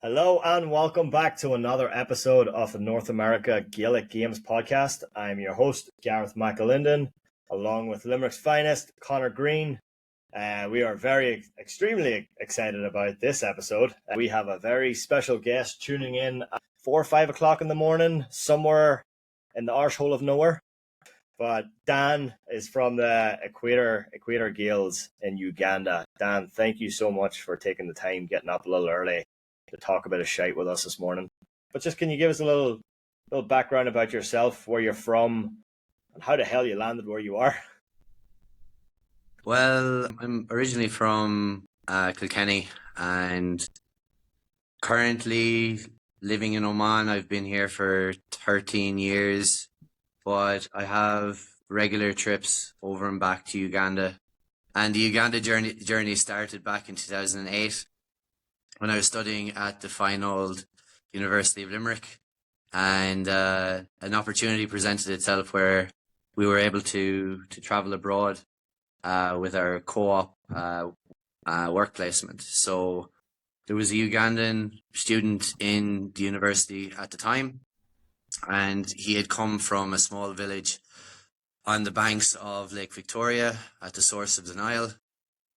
Hello and welcome back to another episode of the North America Gaelic Games podcast. I'm your host, Gareth McAlinden, along with Limerick's finest, Connor Green. We are extremely excited about this episode. We have a very special guest tuning in at 4 or 5 o'clock in the morning, somewhere in the arsehole of nowhere. But Dan is from the Equator Gaels in Uganda. Dan, thank you so much for taking the time, getting up a little early to talk a bit of shite with us this morning. But just can you give us a little background about yourself, where you're from, and how the hell you landed where you are? Well, I'm originally from Kilkenny and currently living in Oman. I've been here for 13 years, but I have regular trips over and back to Uganda. And the Uganda journey started back in 2008 when I was studying at the fine old University of Limerick, and an opportunity presented itself where we were able to travel abroad with our co-op work placement. So there was a Ugandan student in the university at the time, and he had come from a small village on the banks of Lake Victoria at the source of the Nile.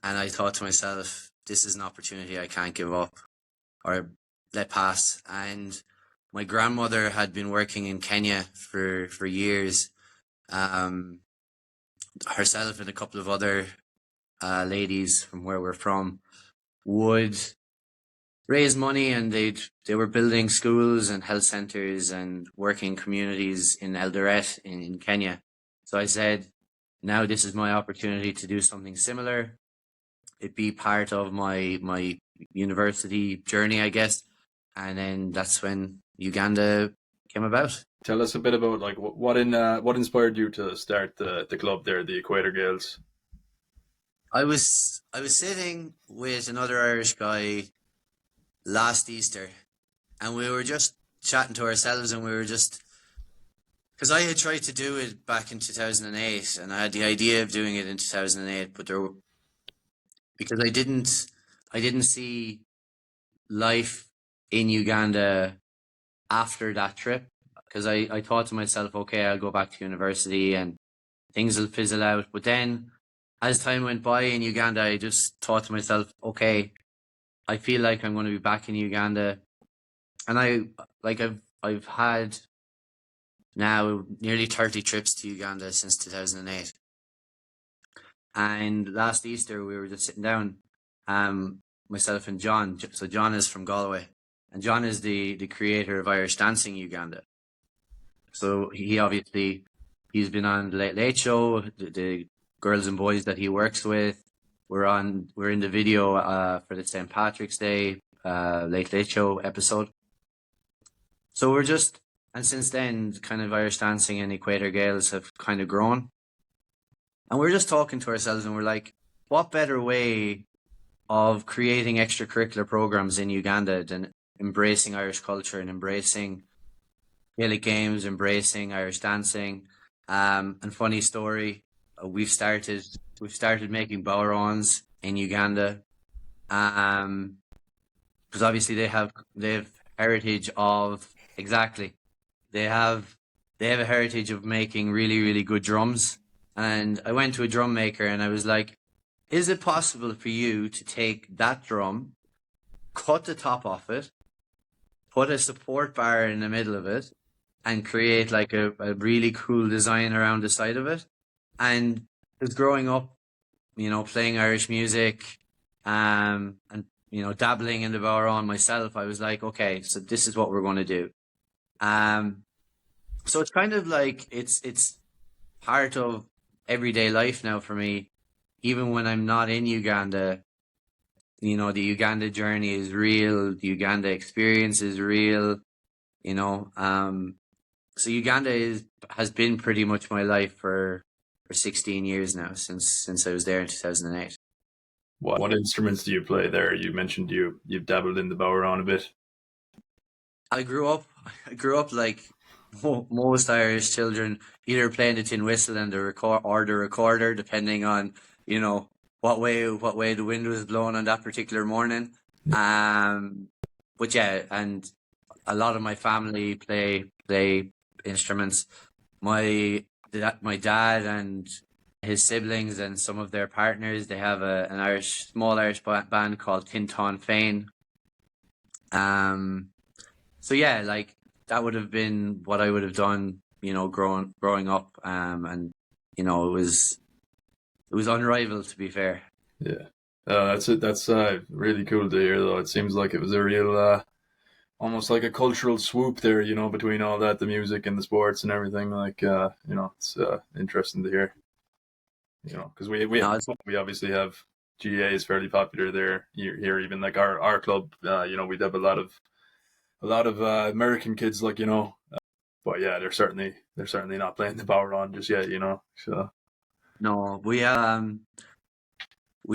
And I thought to myself, this is an opportunity I can't give up or let pass. And my grandmother had been working in Kenya for years. Herself and a couple of other ladies from where we're from would raise money, and they were building schools and health centers and working communities in Eldoret in Kenya. So I said, now this is my opportunity to do something similar. It'd be part of my university journey, I guess. And then that's when Uganda came about. Tell us a bit about what inspired you to start the club there, the Equator Gaels. I was sitting with another Irish guy last Easter, and we were just chatting to ourselves, and we were just, because I had tried to do it back in 2008, and I had the idea of doing it in 2008, but because I didn't see life in Uganda after that trip, because I thought to myself, okay, I'll go back to university and things will fizzle out. But then as time went by in Uganda, I just thought to myself, okay, I feel like I'm going to be back in Uganda. And I've had now nearly 30 trips to Uganda since 2008. And last Easter, we were just sitting down, myself and John. So John is from Galway, and John is the creator of Irish Dancing Uganda. So he's been on the Late Late Show, the girls and boys that he works with. We're in the video for the St. Patrick's Day Late Late Show episode. So and since then, kind of Irish dancing and Equator Gaels have kind of grown. And we're just talking to ourselves, and we're like, what better way of creating extracurricular programs in Uganda than embracing Irish culture and embracing Gaelic games, embracing Irish dancing. And funny story, we've started making bowrons in Uganda, because obviously they have heritage of they have a heritage of making really, really good drums. And I went to a drum maker and I was like, is it possible for you to take that drum, cut the top off it, put a support bar in the middle of it, and create like a really cool design around the side of it? And because growing up, playing Irish music, and dabbling in the bowron myself, I was like, okay, so this is what we're going to do. So it's kind of like it's part of everyday life now for me. Even when I'm not in Uganda, the Uganda journey is real. The Uganda experience is real. So Uganda has been pretty much my life for 16 years now, since I was there in 2008. What instruments do you play there? You mentioned you've dabbled in the bowron a bit. I grew up like most Irish children, either playing the tin whistle and the recorder, depending on what way the wind was blowing on that particular morning. but yeah, and a lot of my family play instruments. My dad and his siblings and some of their partners, they have an small Irish band called Tinton Fane. So yeah, like that would have been what I would have done, growing up. And it was unrivaled, to be fair. Yeah. That's it. That's really cool to hear, though. It seems like it was a real, almost like a cultural swoop there, between all that, the music and the sports and everything. Like, it's interesting to hear. Because we obviously have GAA is fairly popular there. Here, even like our club, we'd have a lot of American kids, like, but yeah, they're certainly not playing the power on just yet, So No, we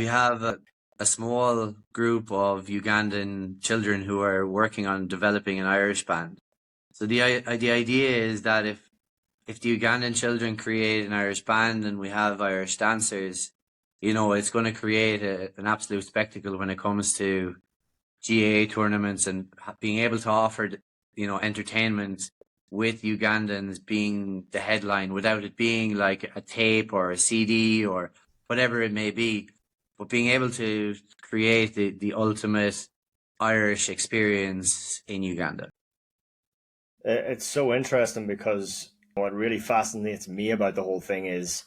have a small group of Ugandan children who are working on developing an Irish band. So the idea is that if the Ugandan children create an Irish band and we have Irish dancers, it's going to create an absolute spectacle when it comes to GAA tournaments and being able to offer, entertainment with Ugandans being the headline without it being like a tape or a CD or whatever it may be, but being able to create the ultimate Irish experience in Uganda. It's so interesting because what really fascinates me about the whole thing is,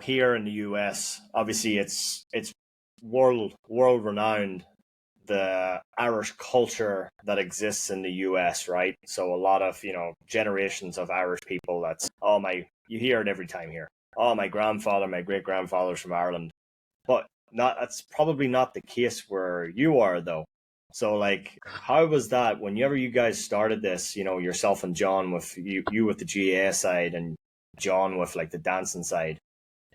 here in the US, obviously it's world renowned, the Irish culture that exists in the US, right? So a lot of, generations of Irish people, you hear it every time here. Oh, my grandfather, my great grandfather's from Ireland. But that's probably not the case where you are, though. So, like, how was that whenever you guys started this, yourself and John with you with the GAA side and John with like the dancing side,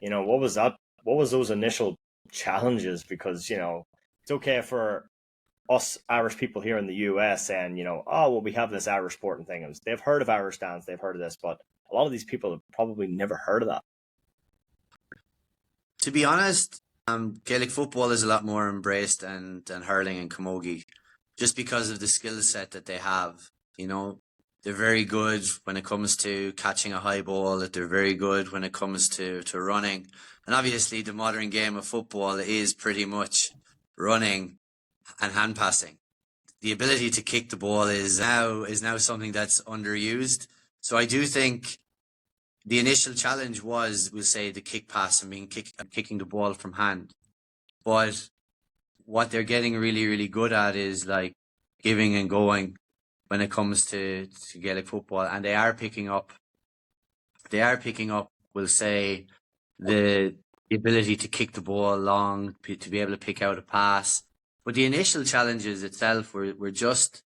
what was that? What was those initial challenges? Because, it's okay for us Irish people here in the US and, oh, well, we have this Irish sport and things. They've heard of Irish dance, they've heard of this, but a lot of these people have probably never heard of that. To be honest, Gaelic football is a lot more embraced than hurling and camogie, just because of the skill set that they have. They're very good when it comes to catching a high ball. They're very good when it comes to running, and obviously the modern game of football is pretty much running and hand passing. The ability to kick the ball is now something that's underused. So I do think the initial challenge was, we'll say, the kick pass and kicking the ball from hand. But what they're getting really, really good at is like giving and going when it comes to Gaelic football. And they are picking up, we'll say, the ability to kick the ball long, to be able to pick out a pass. But the initial challenges itself were just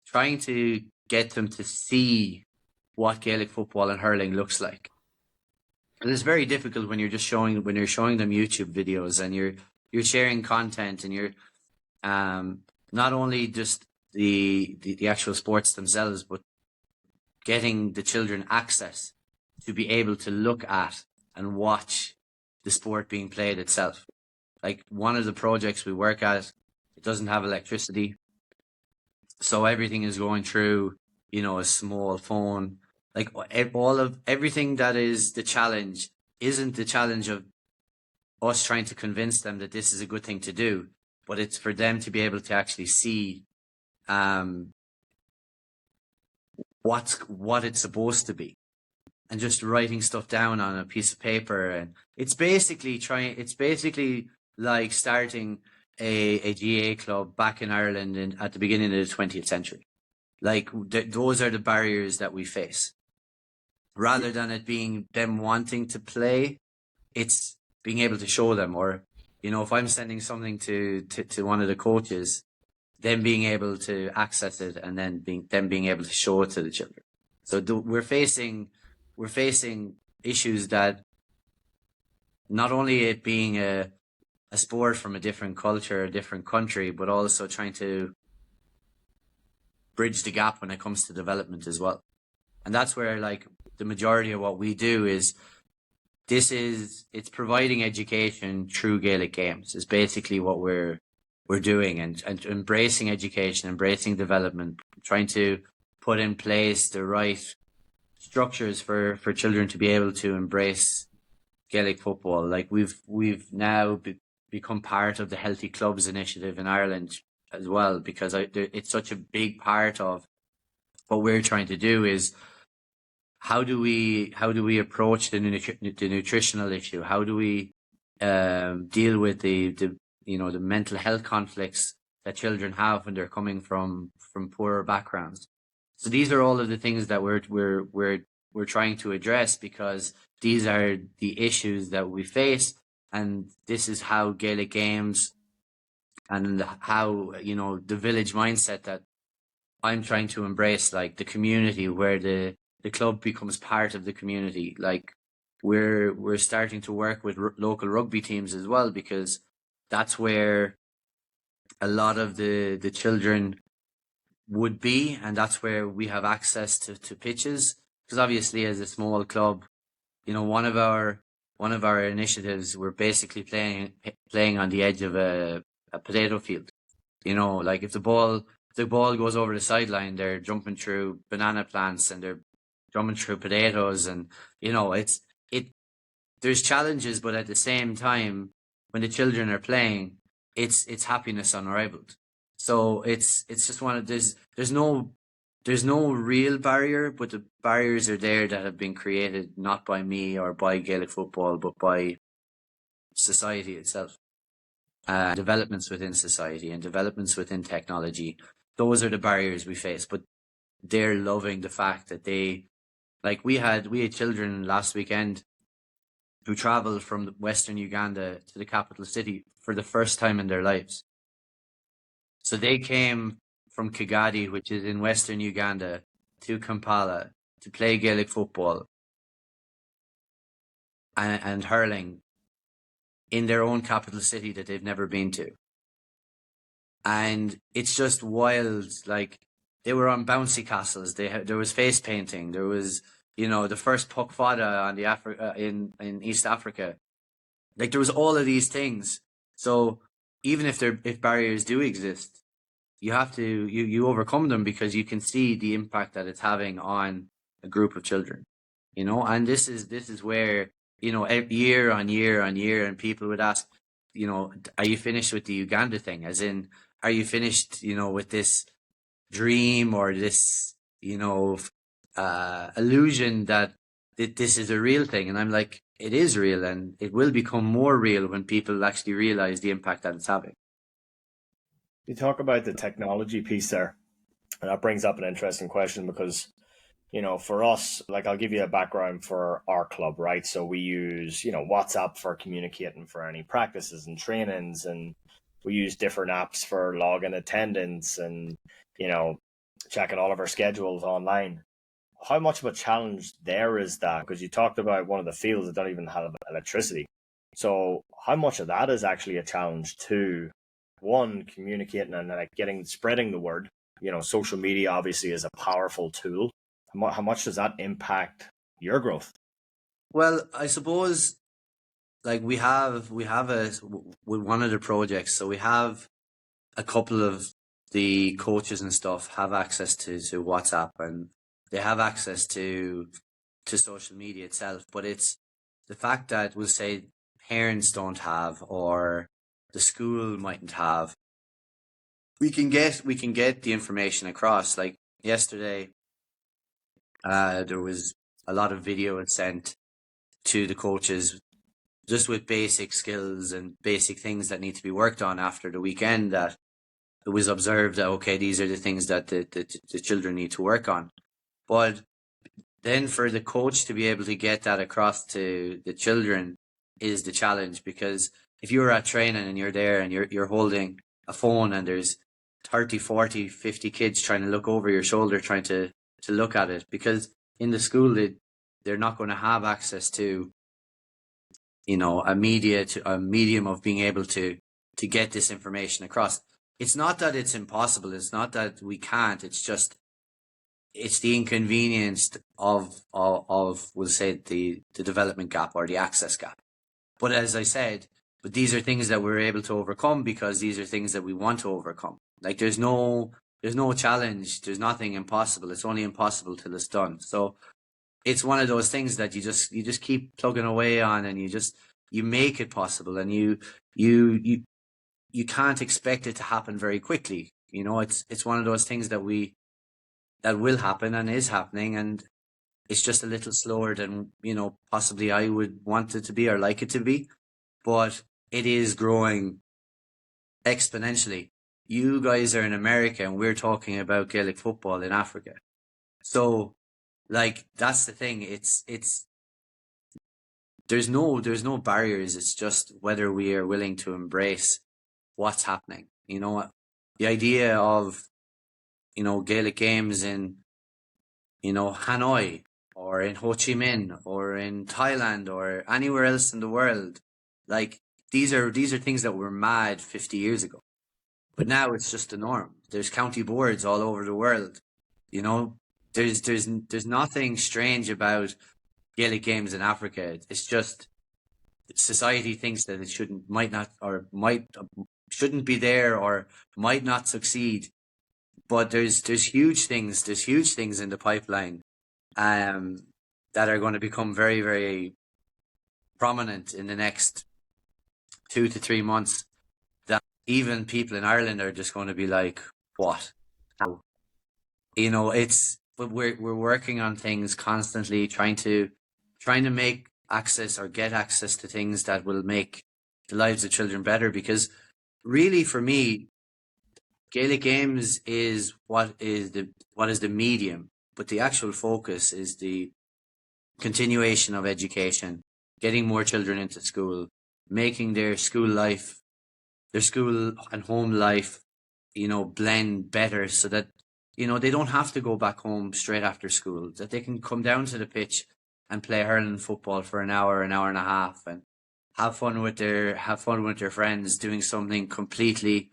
trying to get them to see what Gaelic football and hurling looks like. And it's very difficult when you're showing them YouTube videos and you're sharing content and you're not only just the actual sports themselves, but getting the children access to be able to look at and watch the sport being played itself. Like one of the projects we work at, it doesn't have electricity, so everything is going through, a small phone. Like everything that is the challenge isn't the challenge of us trying to convince them that this is a good thing to do, but it's for them to be able to actually see what it's supposed to be, and just writing stuff down on a piece of paper. And it's basically like starting a GAA club back in Ireland at the beginning of the 20th century. Like those are the barriers that we face. Rather than it being them wanting to play, it's being able to show them. Or, if I'm sending something to one of the coaches, them being able to access it and then being able to show it to the children. So we're facing issues that, not only it being a sport from a different culture, a different country, but also trying to bridge the gap when it comes to development as well. And that's where like the majority of what we do is it's providing education through Gaelic games is basically what we're doing, and embracing education, embracing development, trying to put in place the right structures for children to be able to embrace Gaelic football. Like we've now become part of the Healthy Clubs initiative in Ireland as well, because it's such a big part of what we're trying to do is how do we approach the nutritional issue? How do we deal with the mental health conflicts that children have when they're coming from poorer backgrounds? So these are all of the things that we're trying to address, because these are the issues that we face, and this is how Gaelic games and how the village mindset that I'm trying to embrace, like the community where the club becomes part of the community. Like we're starting to work with local rugby teams as well, because that's where a lot of the children would be, and that's where we have access to pitches. Because obviously, as a small club, one of our initiatives, we're basically playing on the edge of a potato field. Like if the ball goes over the sideline, they're jumping through banana plants and they're jumping through potatoes, and there's challenges, but at the same time, when the children are playing, it's happiness unrivaled. So it's just there's no real barrier, but the barriers are there that have been created not by me or by Gaelic football, but by society itself. Developments within society and developments within technology. Those are the barriers we face, but they're loving the fact that we had children last weekend who traveled from Western Uganda to the capital city for the first time in their lives. So they came from Kigadi, which is in Western Uganda, to Kampala to play Gaelic football and hurling in their own capital city that they've never been to. And it's just wild. Like, they were on bouncy castles. There was face painting. There was, the first puck fada on the in East Africa. Like, there was all of these things. So even if barriers do exist, you have to you overcome them, because you can see the impact that it's having on a group of children. And this is where year on year on year, and people would ask, are you finished with the Uganda thing? As in, are you finished, with this dream or this, illusion that this is a real thing? And I'm like, it is real, and it will become more real when people actually realize the impact that it's having. You talk about the technology piece there, and that brings up an interesting question, because for us, like, I'll give you a background for our club, right? So we use, WhatsApp for communicating for any practices and trainings, and we use different apps for logging attendance and, checking all of our schedules online. How much of a challenge there is that? Because you talked about one of the fields that don't even have electricity. So how much of that is actually a challenge to, one, communicating and spreading the word? Social media obviously is a powerful tool. How much does that impact your growth? Well, I suppose, like, we have with one of the projects, so we have a couple of the coaches and stuff have access to WhatsApp, and they have access to social media itself, but it's the fact that, we'll say, parents don't have, or the school mightn't have. We can get the information across. Like yesterday, there was a lot of video sent to the coaches, just with basic skills and basic things that need to be worked on after the weekend, that it was observed that, okay, these are the things that the children need to work on. But then for the coach to be able to get that across to the children is the challenge, because if you're at training and you're there and you're holding a phone and there's 30, 40, 50 kids trying to look over your shoulder, trying to look at it, because in the school they're not going to have access to a medium of being able to get this information across. It's not that it's impossible, it's not that we can't, it's just it's the inconvenience of we'll say the development gap or the access gap. But as I said, But these are things that we're able to overcome because these are things that we want to overcome. Like there's no challenge, there's nothing impossible. It's only impossible till it's done. So it's one of those things that you just keep plugging away on, and you make it possible, and you can't expect it to happen very quickly. You know, it's one of those things that will happen and is happening, and it's just a little slower than, you know, possibly I would want it to be or like it to be, but it is growing exponentially. You guys are in America and we're talking about Gaelic football in Africa. So, like, that's the thing. It's there's no barriers. It's just whether we are willing to embrace what's happening. You know, the idea of, you know, Gaelic games in, you know, Hanoi or in Ho Chi Minh or in Thailand or anywhere else in the world, like these are things that were mad 50 years ago. But now it's just the norm. There's county boards all over the world. You know, there's nothing strange about Gaelic games in Africa. It's just society thinks that it shouldn't be there or might not succeed. But there's huge things in the pipeline that are going to become very, very prominent in the next 2 to 3 months, that even people in Ireland are just going to be like, what? How? You know, but we're working on things constantly, trying to make access or get access to things that will make the lives of children better, because really for me, Gaelic games is what is the medium, but the actual focus is the continuation of education, getting more children into school, making their school and home life, you know, blend better, so that, you know, they don't have to go back home straight after school, that they can come down to the pitch and play hurling football for an hour and a half, and have fun with their friends, doing something completely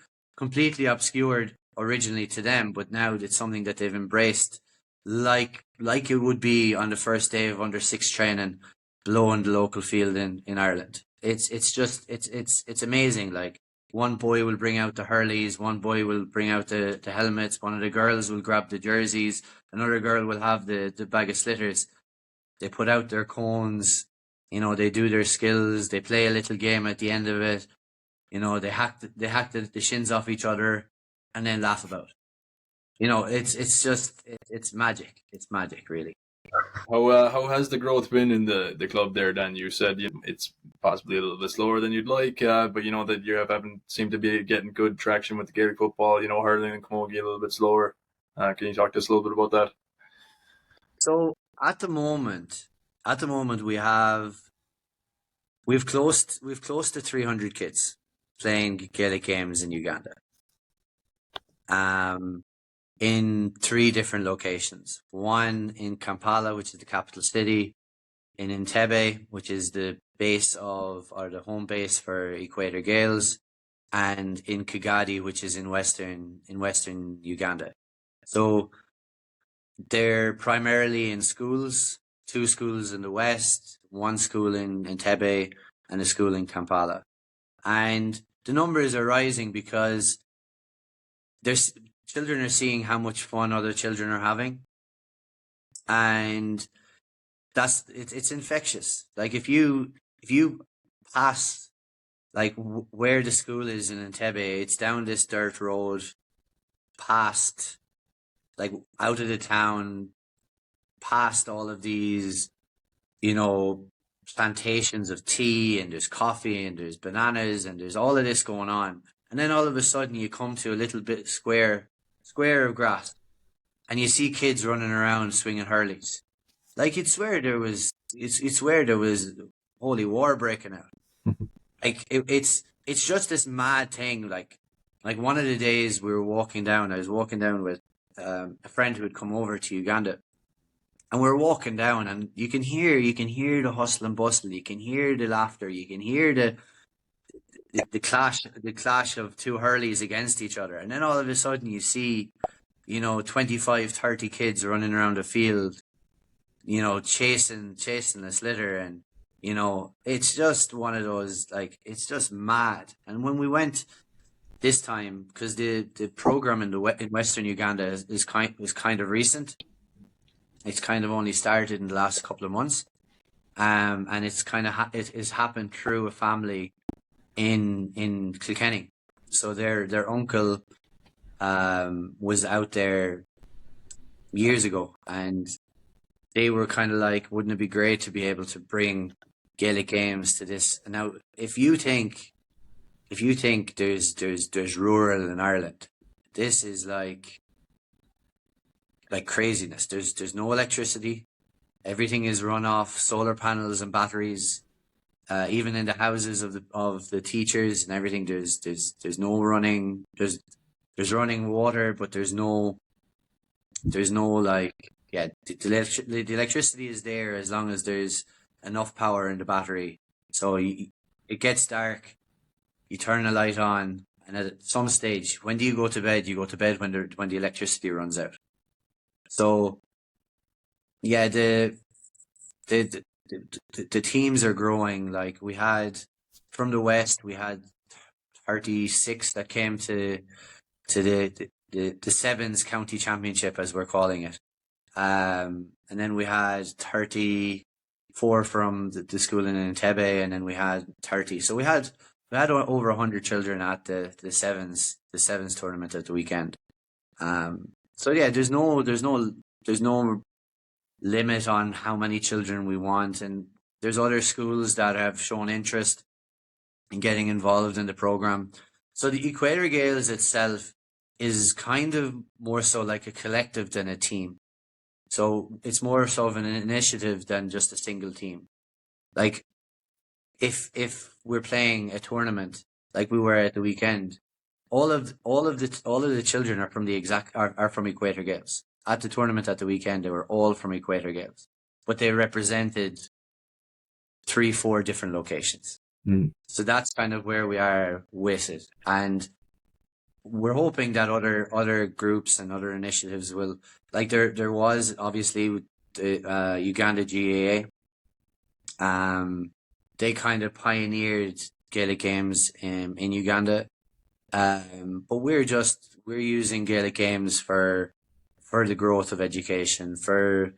obscured originally to them, but now it's something that they've embraced, like it would be on the first day of under 6 training below in the local field in Ireland. It's amazing. Like, one boy will bring out the hurleys, one boy will bring out the helmets, one of the girls will grab the jerseys, another girl will have the bag of slitters. They put out their cones, you know, they do their skills, they play a little game at the end of it. You know, they hack the shins off each other and then laugh about it. You know, it's magic. It's magic, really. How has the growth been in the club there, Dan? You said it's possibly a little bit slower than you'd like, but you know that you haven't seemed to be getting good traction with the Gaelic football. You know, hurling and camogie a little bit slower. Can you talk to us a little bit about that? So at the moment we've close to 300 kids playing Gaelic games in Uganda. In 3 different locations. One in Kampala, which is the capital city, in Entebbe, which is the home base for Equator Gaels, and in Kigadi, which is in western Uganda. So they're primarily in schools, 2 schools in the west, 1 school in Entebbe, and a school in Kampala. And the numbers are rising because children are seeing how much fun other children are having, and it's infectious. Like, if you pass, like, where the school is in Entebbe, it's down this dirt road, past, like, out of the town, past all of these, you know, plantations of tea, and there's coffee, and there's bananas, and there's all of this going on. And then all of a sudden you come to a little bit square of grass, and you see kids running around swinging hurleys. Like, you'd swear there was holy war breaking out. Like, it's just this mad thing. Like one of the days I was walking down with a friend who had come over to Uganda, and we're walking down, and you can hear the hustle and bustle, you can hear the laughter, you can hear the clash of 2 hurleys against each other. And then all of a sudden you see, you know, 25, 30 kids running around a field, you know, chasing a slitter, and You know, it's just one of those, like, it's just mad. And when we went this time, because the program in in Western Uganda is kind of recent. It's kind of only started in the last couple of months, and it's kind of it has happened through a family in Kilkenny. So their uncle was out there years ago, and they were kind of like, wouldn't it be great to be able to bring Gaelic games to this? And now, if you think there's rural in Ireland, this is like craziness. There's no electricity. Everything is run off solar panels and batteries. Even in the houses of the teachers and everything, there's no running. There's running water, but there's no like, yeah, the electricity is there as long as there's enough power in the battery. So it gets dark, you turn a light on, and at some stage, when do you go to bed? You go to bed when the electricity runs out. So yeah, the teams are growing. Like, we had from the West, we had 36 that came to the Sevens County Championship, as we're calling it. And then we had 34 from the school in Entebbe, and then we had 30. So we had over 100 children at the sevens tournament at the weekend. So yeah, there's no limit on how many children we want, and there's other schools that have shown interest in getting involved in the program. So the Equator Gaels itself is kind of more so like a collective than a team. So it's more so of an initiative than just a single team. Like, if we're playing a tournament like we were at the weekend, all of the children are from Equator Gaels. At the tournament at the weekend, they were all from Equator Gaels, but they represented 3-4 different locations. So that's kind of where we are with it, and we're hoping that other groups and other initiatives will, like, there was obviously the Uganda GAA. They kind of pioneered Gaelic games in Uganda, but we're using Gaelic games for the growth of education, for,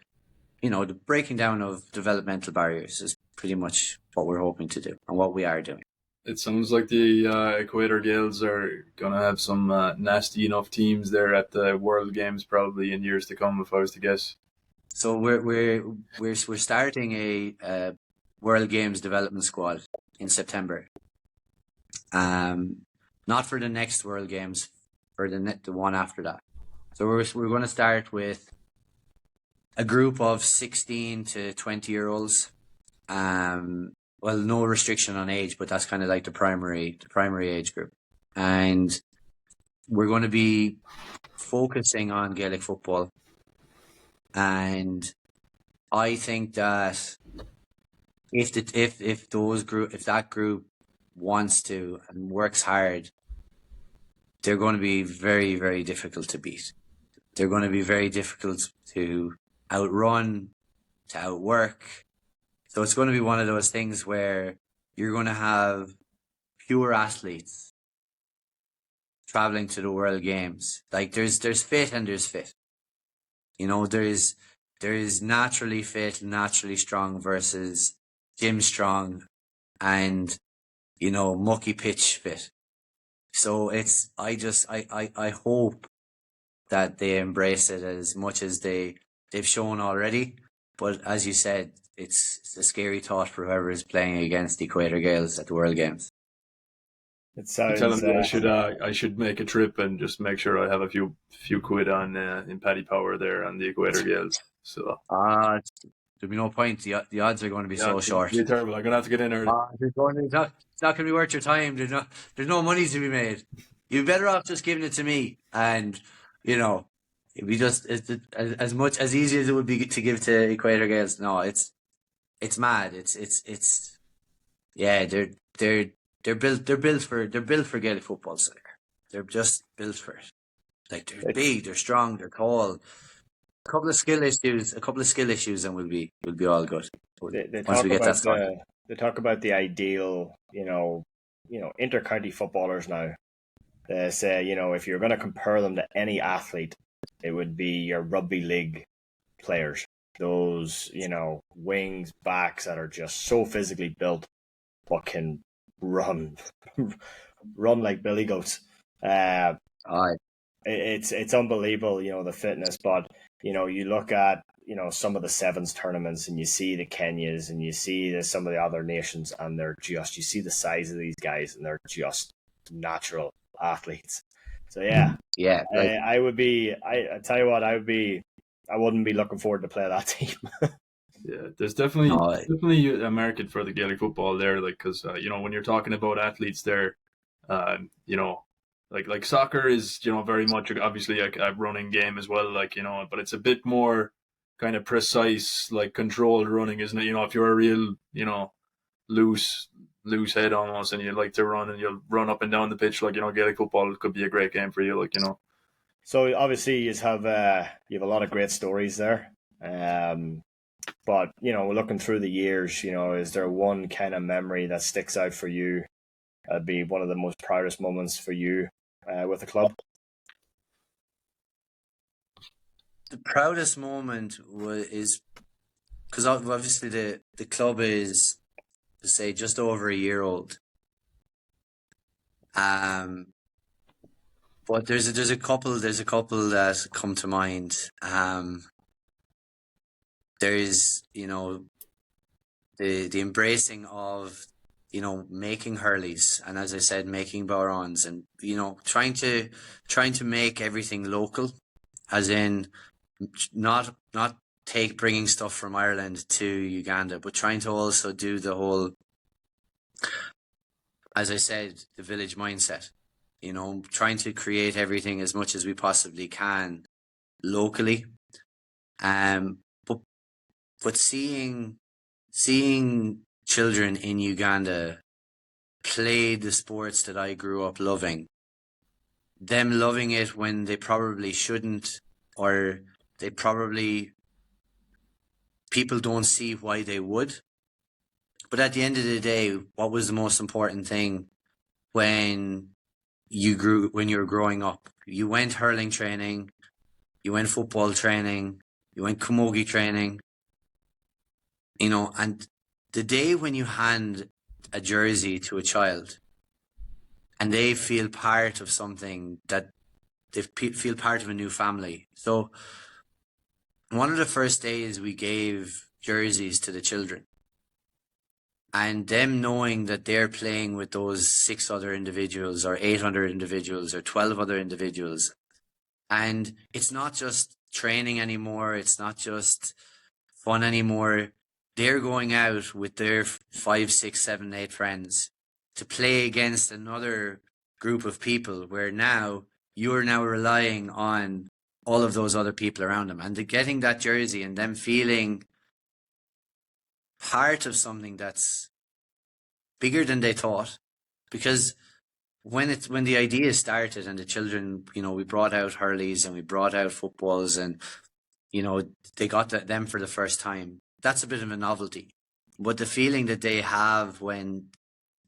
you know, the breaking down of developmental barriers is pretty much what we're hoping to do and what we are doing. It sounds like the Equator Gaels are going to have some nasty enough teams there at the World Games probably in years to come, if I was to guess. So we're starting a World Games development squad in September. Not for the next World Games, for the one after that. So we're going to start with a group of 16 to 20-year-olds. Well, no restriction on age, but that's kind of like the primary age group. And we're going to be focusing on Gaelic football. And I think that if that group wants to and works hard, they're going to be very, very difficult to beat. They're going to be very difficult to outrun, to outwork. So it's going to be one of those things where you're going to have pure athletes traveling to the World Games. Like, there's fit and there's fit. You know, there is naturally fit, naturally strong versus gym strong and, you know, mucky pitch fit. So I hope that they embrace it as much as they've shown already. But as you said, it's a scary thought for whoever is playing against Equator Gaels at the World Games. It sounds. Tell them that I should make a trip and just make sure I have a few quid on in Paddy Power there on the Equator Gaels. So there'll be no point. The odds are going to be so short. It's terrible. I'm going to have to get in early. It's not going to be worth your time. There's no money to be made. You're better off just giving it to me, and, you know, it'd be just as much as easy as it would be to give to Equator Gaels. No, it's mad. It's yeah. They're built for Gaelic football. So they're just built for it. Like, they're big, they're strong, they're tall. A couple of skill issues, and we'll be all good. They Once talk we get about that sorted. the ideal, inter-county footballers now. They say, if you're going to compare them to any athlete, it would be your rugby league players. Those, wings, backs that are just so physically built, but can run, run like billy goats. Aye. It's unbelievable, the fitness. But you look at some of the sevens tournaments, and you see the Kenyas, and you see some of the other nations, and you see the size of these guys, and they're just natural athletes. So yeah, Like I tell you what, I wouldn't be looking forward to play that team. Yeah, there's definitely no, a market for the Gaelic football there, like because when you're talking about athletes there, you know, like soccer is very much obviously a running game as well, like but it's a bit more kind of precise, like controlled running, isn't it? If you're a real loose head almost, and you like to run and you'll run up and down the pitch, like Gaelic football could be a great game for you, like So obviously you have a lot of great stories there. But looking through the years, is there one kind of memory that sticks out for you? That'd be one of the most proudest moments for you with the club. the proudest moment is because obviously the club is, to say, just over a year old. But there's a couple that come to mind. There's the embracing of making hurleys, and as I said, making barons, and trying to make everything local, as in not bringing stuff from Ireland to Uganda, but trying to also do the whole, as I said, the village mindset. Trying to create everything as much as we possibly can locally. But seeing children in Uganda play the sports that I grew up loving, them loving it when they probably shouldn't, or people don't see why they would. But at the end of the day, what was the most important thing when you were growing up? You went hurling training, you went football training, you went camogie training, and the day when you hand a jersey to a child and they feel part of something, that they feel part of a new family. So one of the first days we gave jerseys to the children, and them knowing that they're playing with those 6 other individuals or 800 individuals or 12 other individuals. And it's not just training anymore. It's not just fun anymore. They're going out with their 5, 6, 7, 8 friends to play against another group of people, where now you're now relying on all of those other people around them, and getting that jersey and them feeling part of something that's bigger than they thought. Because when the idea started and the children, we brought out hurleys and we brought out footballs, and they got them for the first time, that's a bit of a novelty. But the feeling that they have when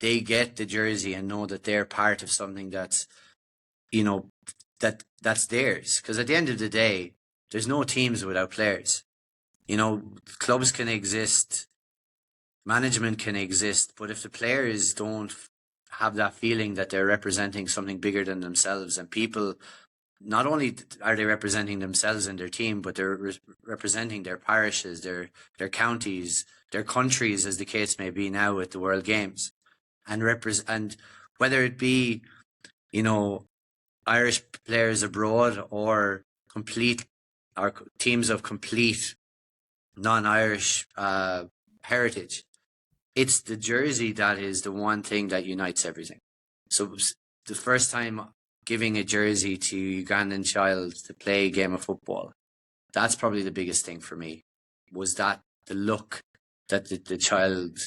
they get the jersey and know that they're part of something that's that's theirs. Because at the end of the day, there's no teams without players. Clubs can exist, management can exist, but if the players don't have that feeling that they're representing something bigger than themselves, and people, not only are they representing themselves and their team, but they're representing their parishes, their counties, their countries, as the case may be now with the World Games, and whether it be Irish players abroad or teams of complete non-Irish heritage, it's the jersey that is the one thing that unites everything. So the first time giving a jersey to a Ugandan child to play a game of football, that's probably the biggest thing for me, was that the look that the child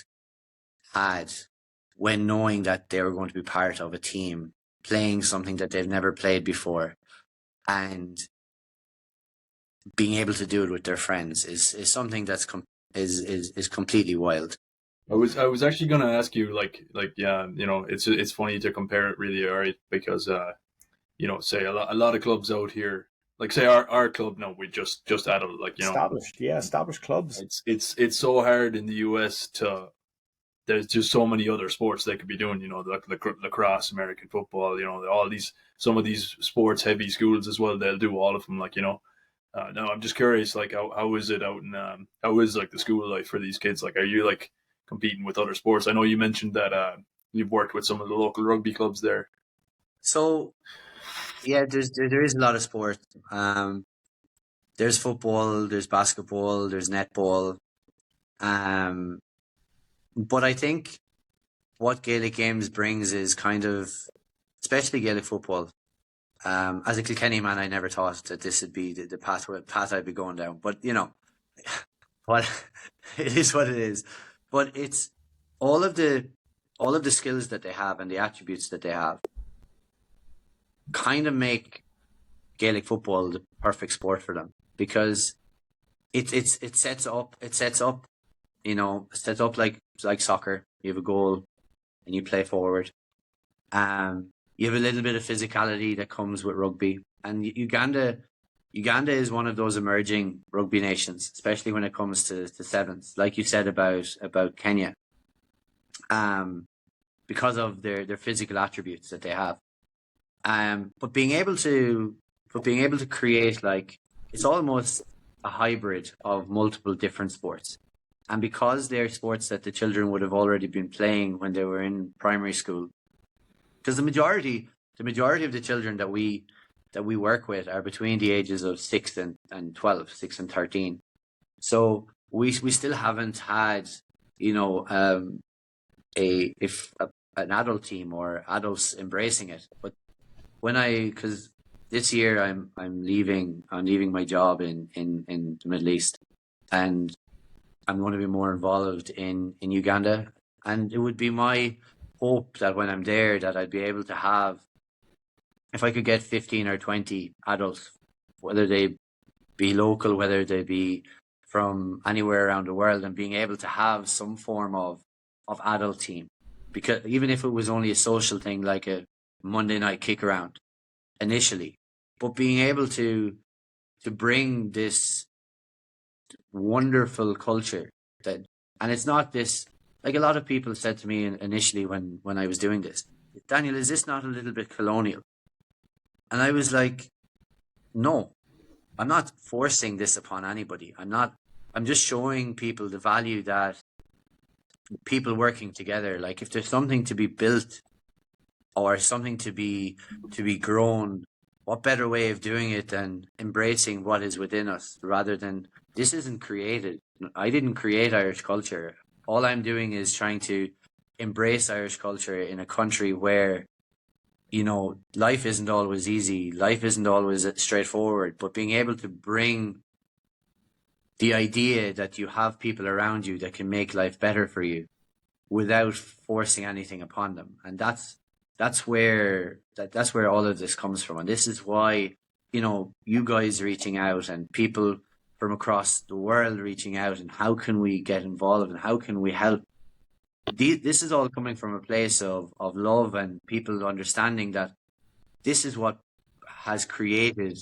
had when knowing that they were going to be part of a team playing something that they've never played before. And being able to do it with their friends is something that's is completely wild. I was actually gonna ask you, yeah, it's funny to compare it really, right? Because say a lot of clubs out here, like say our club, no, we just adult, established clubs. It's so hard in the US to. There's just so many other sports they could be doing, lacrosse, American football, some of these sports heavy schools as well. They'll do all of them, no, I'm just curious, how is it out in, how is like the school life for these kids? Like, are you like competing with other sports? I know you mentioned that you've worked with some of the local rugby clubs there. So, yeah, there is a lot of sport. There's football, there's basketball, there's netball. But I think what Gaelic Games brings is kind of, especially Gaelic football. As a Kilkenny man, I never thought that this would be the path I'd be going down. But what it is what it is. But it's all of the skills that they have and the attributes that they have kind of make Gaelic football the perfect sport for them, because it sets up like soccer. You have a goal and you play forward. You have a little bit of physicality that comes with rugby, and Uganda is one of those emerging rugby nations, especially when it comes to sevens, like you said about Kenya, because of their physical attributes that they have. But being able to create, like, it's almost a hybrid of multiple different sports, and because they're sports that the children would have already been playing when they were in primary school, because the majority of the children that we work with are between the ages of 6 and 12, 6 and 13. So we still haven't had an adult team or adults embracing it. But because this year I'm leaving my job in the Middle East, and I'm going to be more involved in Uganda, and it would be my hope that when I'm there that I'd be able to have, if I could get 15 or 20 adults, whether they be local, whether they be from anywhere around the world, and being able to have some form of adult team, because even if it was only a social thing like a Monday night kick around initially, but being able to bring this wonderful culture and it's not this, like a lot of people said to me initially when I was doing this, Daniel, is this not a little bit colonial? And I was like, no, I'm not forcing this upon anybody. I'm just showing people the value that people working together, like if there's something to be built or something to be grown, what better way of doing it than embracing what is within us, rather than, this isn't created. I didn't create Irish culture. All I'm doing is trying to embrace Irish culture in a country where, life isn't always easy. Life isn't always straightforward, but being able to bring the idea that you have people around you that can make life better for you without forcing anything upon them. And that's where all of this comes from. And this is why, you guys reaching out and people from across the world reaching out, and how can we get involved and how can we help? This is all coming from a place of love and people understanding that this is what has created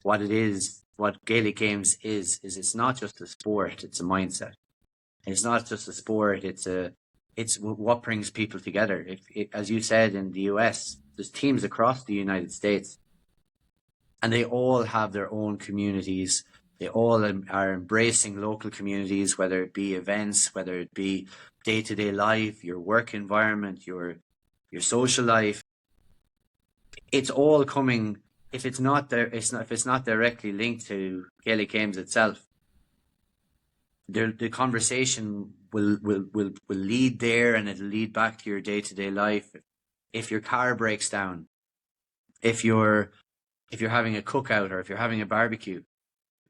what it is, what Gaelic Games is it's not just a sport, it's a mindset. It's not just a sport, it's what brings people together. As you said, in the US, there's teams across the United States, and they all have their own communities. They all are embracing local communities, whether it be events, whether it be day-to-day life, your work environment, your social life. It's all coming. If it's not directly linked to Gaelic Games itself, the conversation will lead there, and it'll lead back to your day-to-day life. If your car breaks down, if you're having a cookout, or if you're having a barbecue,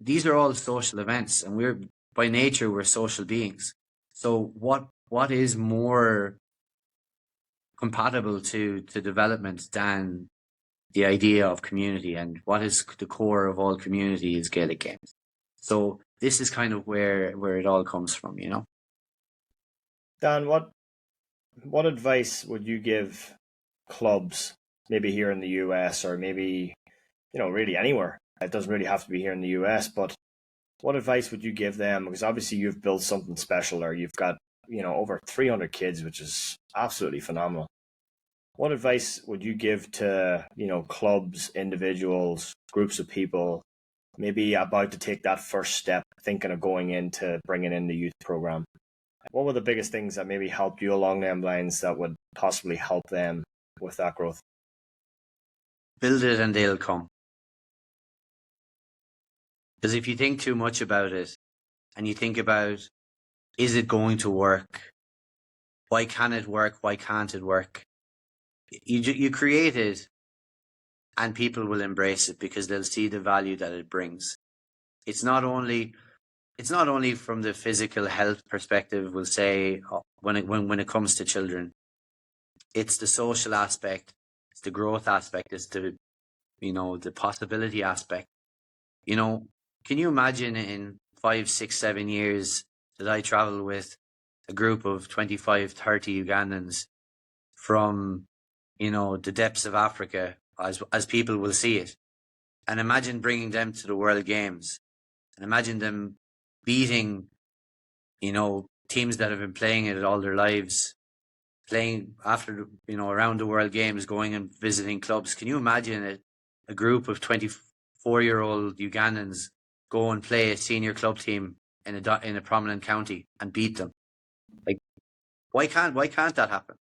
these are all social events, and we're social beings. So what is more compatible to development than the idea of community, and what is the core of all community is Gaelic games. So this is kind of where it all comes from, you know. Dan, what advice would you give clubs, maybe here in the US or maybe, really anywhere? It doesn't really have to be here in the US, but what advice would you give them? Because obviously you've built something special there. You've got, over 300 kids, which is absolutely phenomenal. What advice would you give to, clubs, individuals, groups of people, maybe about to take that first step, thinking of going into bringing in the youth program? What were the biggest things that maybe helped you along them lines that would possibly help them with that growth? Build it and they'll come. Because if you think too much about it and you think about, is it going to work? Why can it work? Why can't it work? You create it and people will embrace it because they'll see the value that it brings. It's not only from the physical health perspective, we'll say, when it comes to children. It's the social aspect, it's the growth aspect, it's the possibility aspect. Can you imagine in 5, 6, 7 years that I travel with a group of 25, 30 Ugandans from, the depths of Africa, as people will see it, and imagine bringing them to the World Games, and imagine them beating, teams that have been playing it all their lives, playing after, around the World Games, going and visiting clubs. Can you imagine a group of 24-year-old Ugandans go and play a senior club team in a prominent county and beat them? Like, why can't that happen?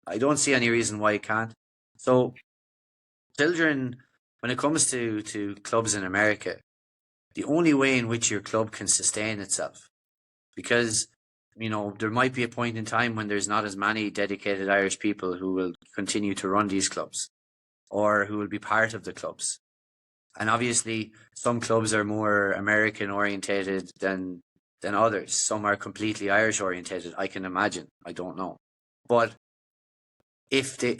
I don't see any reason why it can't. So, children, when it comes to clubs in America, the only way in which your club can sustain itself, because there might be a point in time when there's not as many dedicated Irish people who will continue to run these clubs or who will be part of the clubs. And obviously, some clubs are more American orientated than others. Some are completely Irish orientated. I can imagine. I don't know, but if the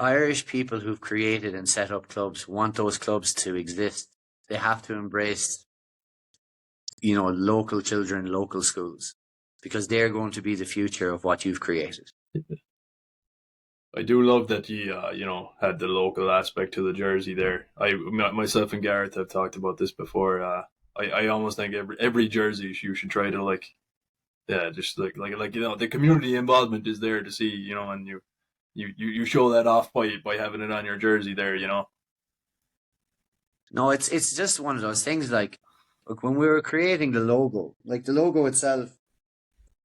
Irish people who've created and set up clubs want those clubs to exist, they have to embrace, local children, local schools, because they're going to be the future of what you've created. I do love that you, had the local aspect to the jersey there. Myself and Gareth have talked about this before. I almost think every jersey you should try to just the community involvement is there to see, and you show that off by having it on your jersey there, No, it's just one of those things. Like when we were creating the logo, like the logo itself,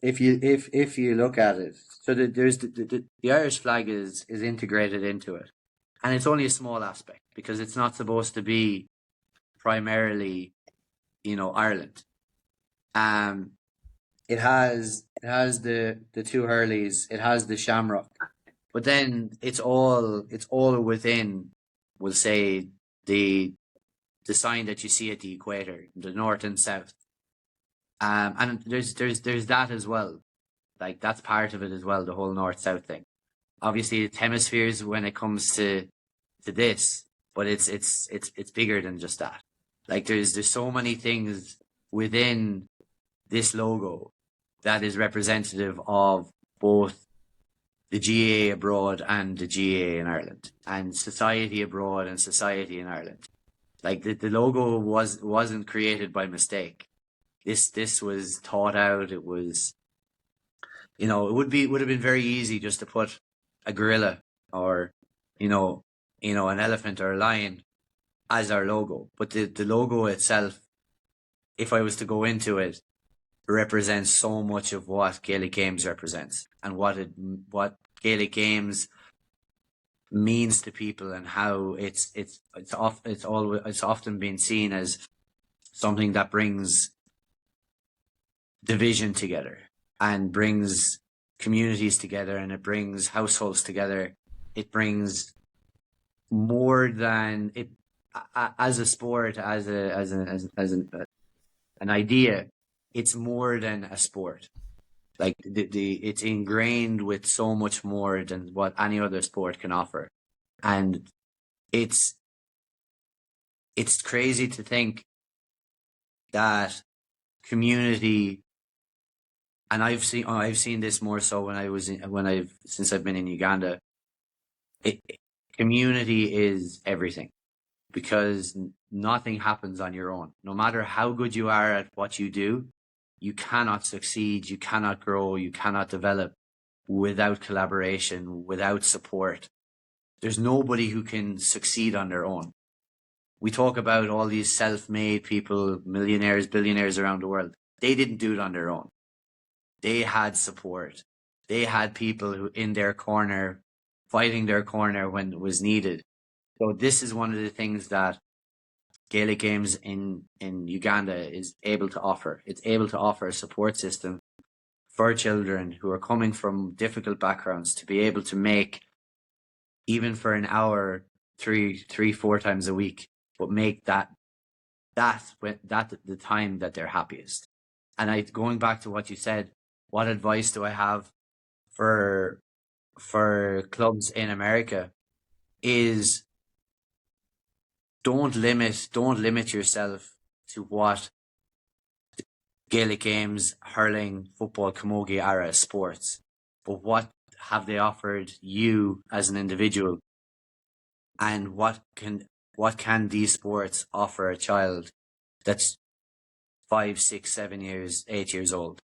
if you look at it, so there's the Irish flag is integrated into it, and it's only a small aspect because it's not supposed to be primarily, Ireland. It has the two Hurleys, it has the shamrock, but then it's all within, we'll say, the sign that you see at the equator, the north and south. And there's that as well. Like that's part of it as well, the whole north-south thing. Obviously it's hemispheres when it comes to this, but it's bigger than just that. Like there's so many things within this logo that is representative of both the GAA abroad and the GAA in Ireland, and society abroad and society in Ireland. Like the logo wasn't created by mistake. This was thought out. It was, it would have been very easy just to put a gorilla or, an elephant or a lion as our logo. But the logo itself, if I was to go into it, represents so much of what Gaelic Games represents and what Gaelic Games means to people, and how it's often been seen as something that brings division together and brings communities together, and it brings households together. It brings more than it as a sport, as an idea. It's more than a sport. Like it's ingrained with so much more than what any other sport can offer. And it's crazy to think that community, and I've seen this more so since I've been in Uganda. Community is everything, because nothing happens on your own. No matter how good you are at what you do, you cannot succeed, you cannot grow, you cannot develop without collaboration, without support. There's nobody who can succeed on their own. We talk about all these self-made people, millionaires, billionaires around the world. They didn't do it on their own. They had support. They had people who in their corner, fighting their corner when it was needed. So this is one of the things that Gaelic Games in Uganda is able to offer. It's able to offer a support system for children who are coming from difficult backgrounds to be able to make, even for an hour, 4 times a week, but make that the time that they're happiest. And going back to what you said, what advice do I have for clubs in America is don't limit yourself to what Gaelic Games, hurling, football, camogie are as sports, but what have they offered you as an individual, and what can these sports offer a child that's 5, 6, 7 years, 8 years old?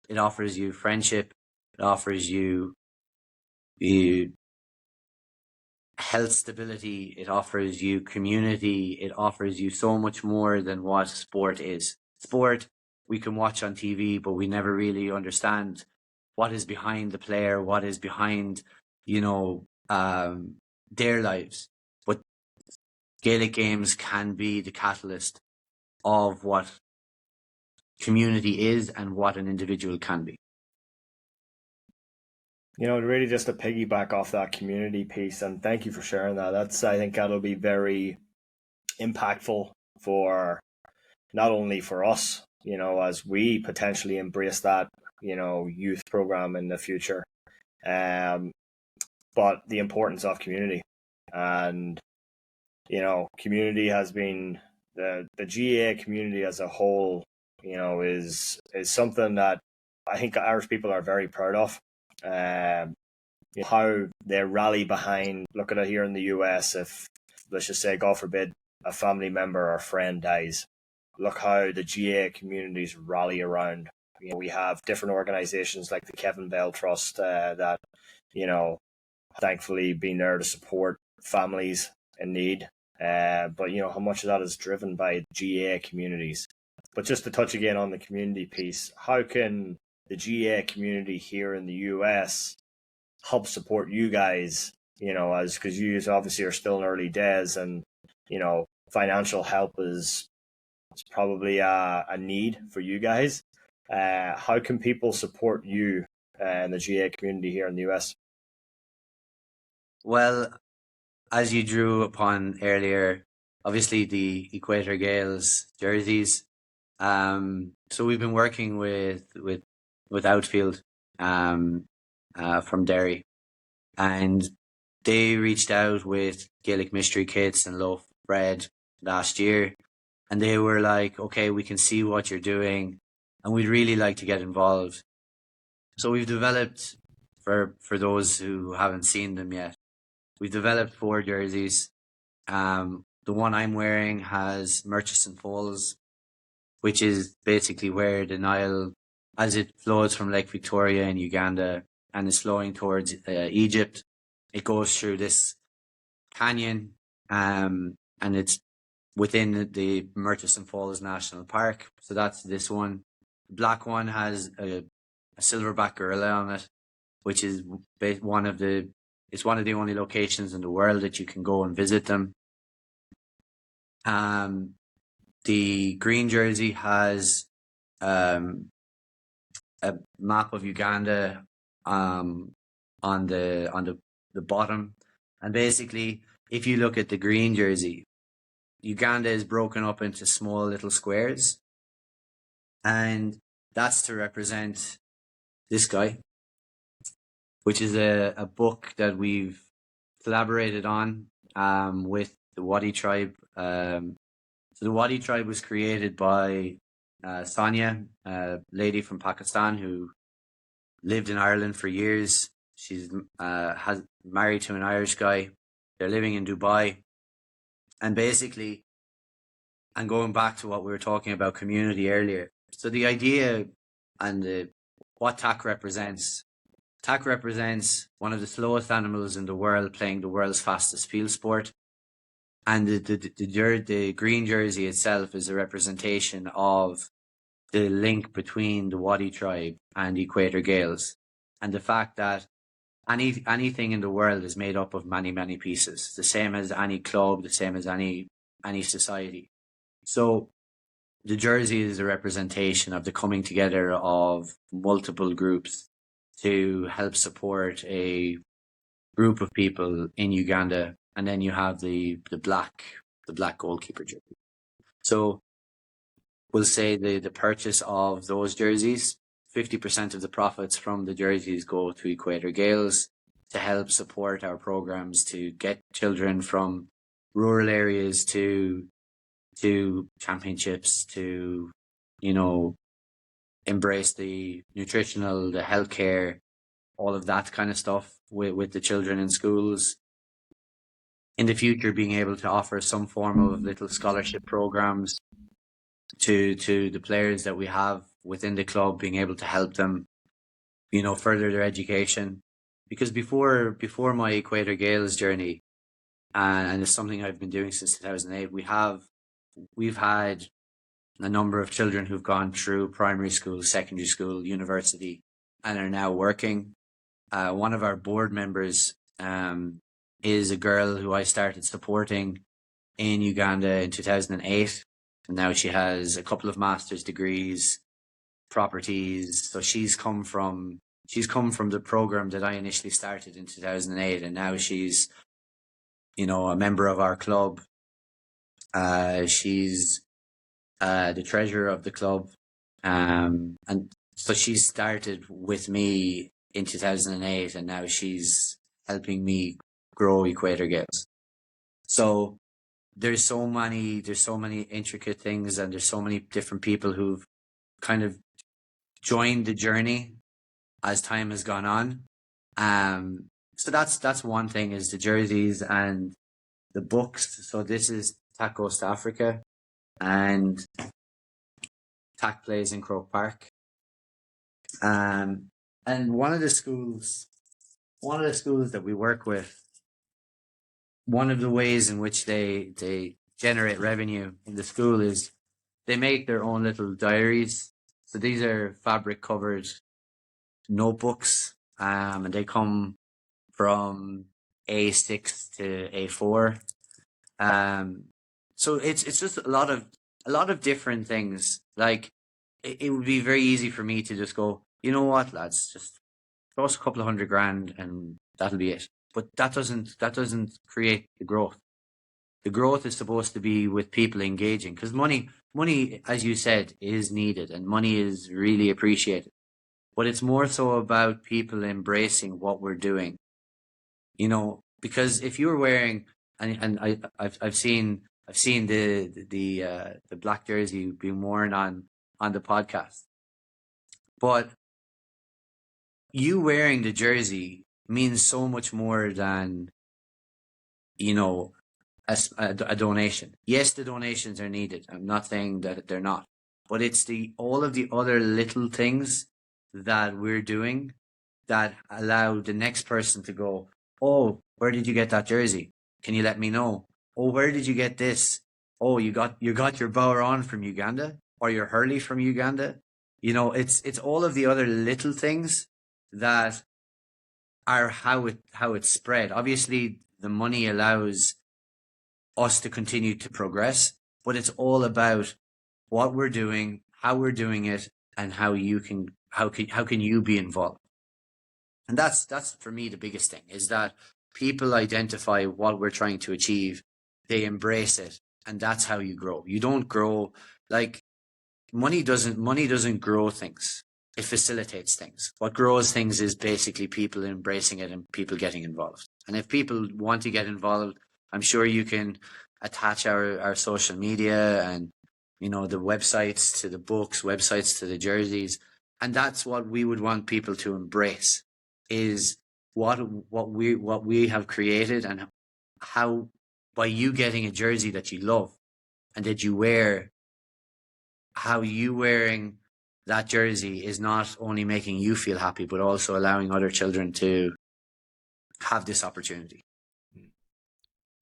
It offers you friendship. It offers you health stability. It offers you community. It offers you so much more than what sport is. Sport we can watch on TV, but we never really understand what is behind the player, what is behind, their lives. But Gaelic Games can be the catalyst of what community is and what an individual can be. Really just to piggyback off that community piece, and thank you for sharing that. I think that'll be very impactful for not only for us, as we potentially embrace that, youth program in the future, but the importance of community. And, community has been, the GAA community as a whole, is something that I think Irish people are very proud of. How they rally behind, look at it here in the US, if, let's just say, God forbid, a family member or friend dies, look how the GAA communities rally around. We have different organizations like the Kevin Bell Trust that, thankfully been there to support families in need. But how much of that is driven by GAA communities. But just to touch again on the community piece, how can the GAA community here in the US help support you guys, because you obviously are still in early days, and, financial help is probably a need for you guys. How can people support you in the GAA community here in the US? Well, as you drew upon earlier, obviously the Equator Gaels jerseys. So we've been working with Outfield from Derry, and they reached out with Gaelic mystery kits and loaf bread last year, and they were like, okay, we can see what you're doing and we'd really like to get involved. So we've developed, for those who haven't seen them yet, we've developed 4 jerseys. The one I'm wearing has Murchison Falls, which is basically where the Nile, as it flows from Lake Victoria in Uganda and is flowing towards Egypt, it goes through this canyon, and it's within the Murchison Falls National Park. So that's this one. The black one has a silverback gorilla on it, which is one of the only locations in the world that you can go and visit them. The green jersey has a map of Uganda on the bottom, and basically, if you look at the green jersey, Uganda is broken up into small little squares, and that's to represent this guy, which is a book that we've collaborated on with the Wadi tribe. So the Wadi tribe was created by Sonia, a lady from Pakistan who lived in Ireland for years. She's has married to an Irish guy. They're living in Dubai. And basically, and going back to what we were talking about community earlier. So the idea and what TAC represents. TAC represents one of the slowest animals in the world playing the world's fastest field sport. And the green jersey itself is a representation of the link between the Wadi tribe and Equator Gaels, and the fact that anything in the world is made up of many, many pieces, the same as any club, the same as any society. So the jersey is a representation of the coming together of multiple groups to help support a group of people in Uganda. And then you have the black goalkeeper jersey. So we'll say the purchase of those jerseys, 50% of the profits from the jerseys go to Equator Gaels to help support our programs to get children from rural areas to championships, to, embrace the nutritional, the healthcare, all of that kind of stuff with the children in schools. In the future, being able to offer some form of little scholarship programs to the players that we have within the club, being able to help them, further their education. Because before my Equator Gaels journey, and it's something I've been doing since 2008, we've had a number of children who've gone through primary school, secondary school, university, and are now working. One of our board members is a girl who I started supporting in Uganda in 2008. And now she has a couple of master's degrees, properties. So she's come from the program that I initially started in 2008. And now she's, a member of our club. She's the treasurer of the club. And so she started with me in 2008, and now she's helping me grow Equator Gaels. So there's so many intricate things, and there's so many different people who've kind of joined the journey as time has gone on. So that's one thing, is the jerseys and the books. So this is TAC Goes to Africa, and TAC plays in Croke Park. And one of the schools that we work with, one of the ways in which they generate revenue in the school is they make their own little diaries. So these are fabric covered notebooks, and they come from A6 to A4. So it's just a lot of different things. Like it would be very easy for me to just go, you know what, lads, just throw us a couple of $100,000 and that'll be it. But that doesn't create the growth. The growth is supposed to be with people engaging, because money, as you said, is needed, and money is really appreciated. But it's more so about people embracing what we're doing. Because if you're wearing, and I've seen the black jersey being worn on the podcast, but you wearing the jersey means so much more than, a donation. Yes, the donations are needed. I'm not saying that they're not, but it's all of the other little things that we're doing that allow the next person to go, oh, where did you get that jersey? Can you let me know? Oh, where did you get this? Oh, you got your Bauer on from Uganda, or your Hurley from Uganda. It's all of the other little things that are how it's spread. Obviously, the money allows us to continue to progress, but it's all about what we're doing, how we're doing it, and how can you be involved. And that's for me the biggest thing, is that people identify what we're trying to achieve, they embrace it, and that's how you grow. You don't grow, like, money doesn't grow things. it facilitates things. What grows things is basically people embracing it and people getting involved. And if people want to get involved, I'm sure you can attach our social media and, you know, the websites to the books, websites to the jerseys. And that's what we would want people to embrace, is what we have created, and how, by you getting a jersey that you love and that you wear, how you wearing that jersey is not only making you feel happy, but also allowing other children to have this opportunity.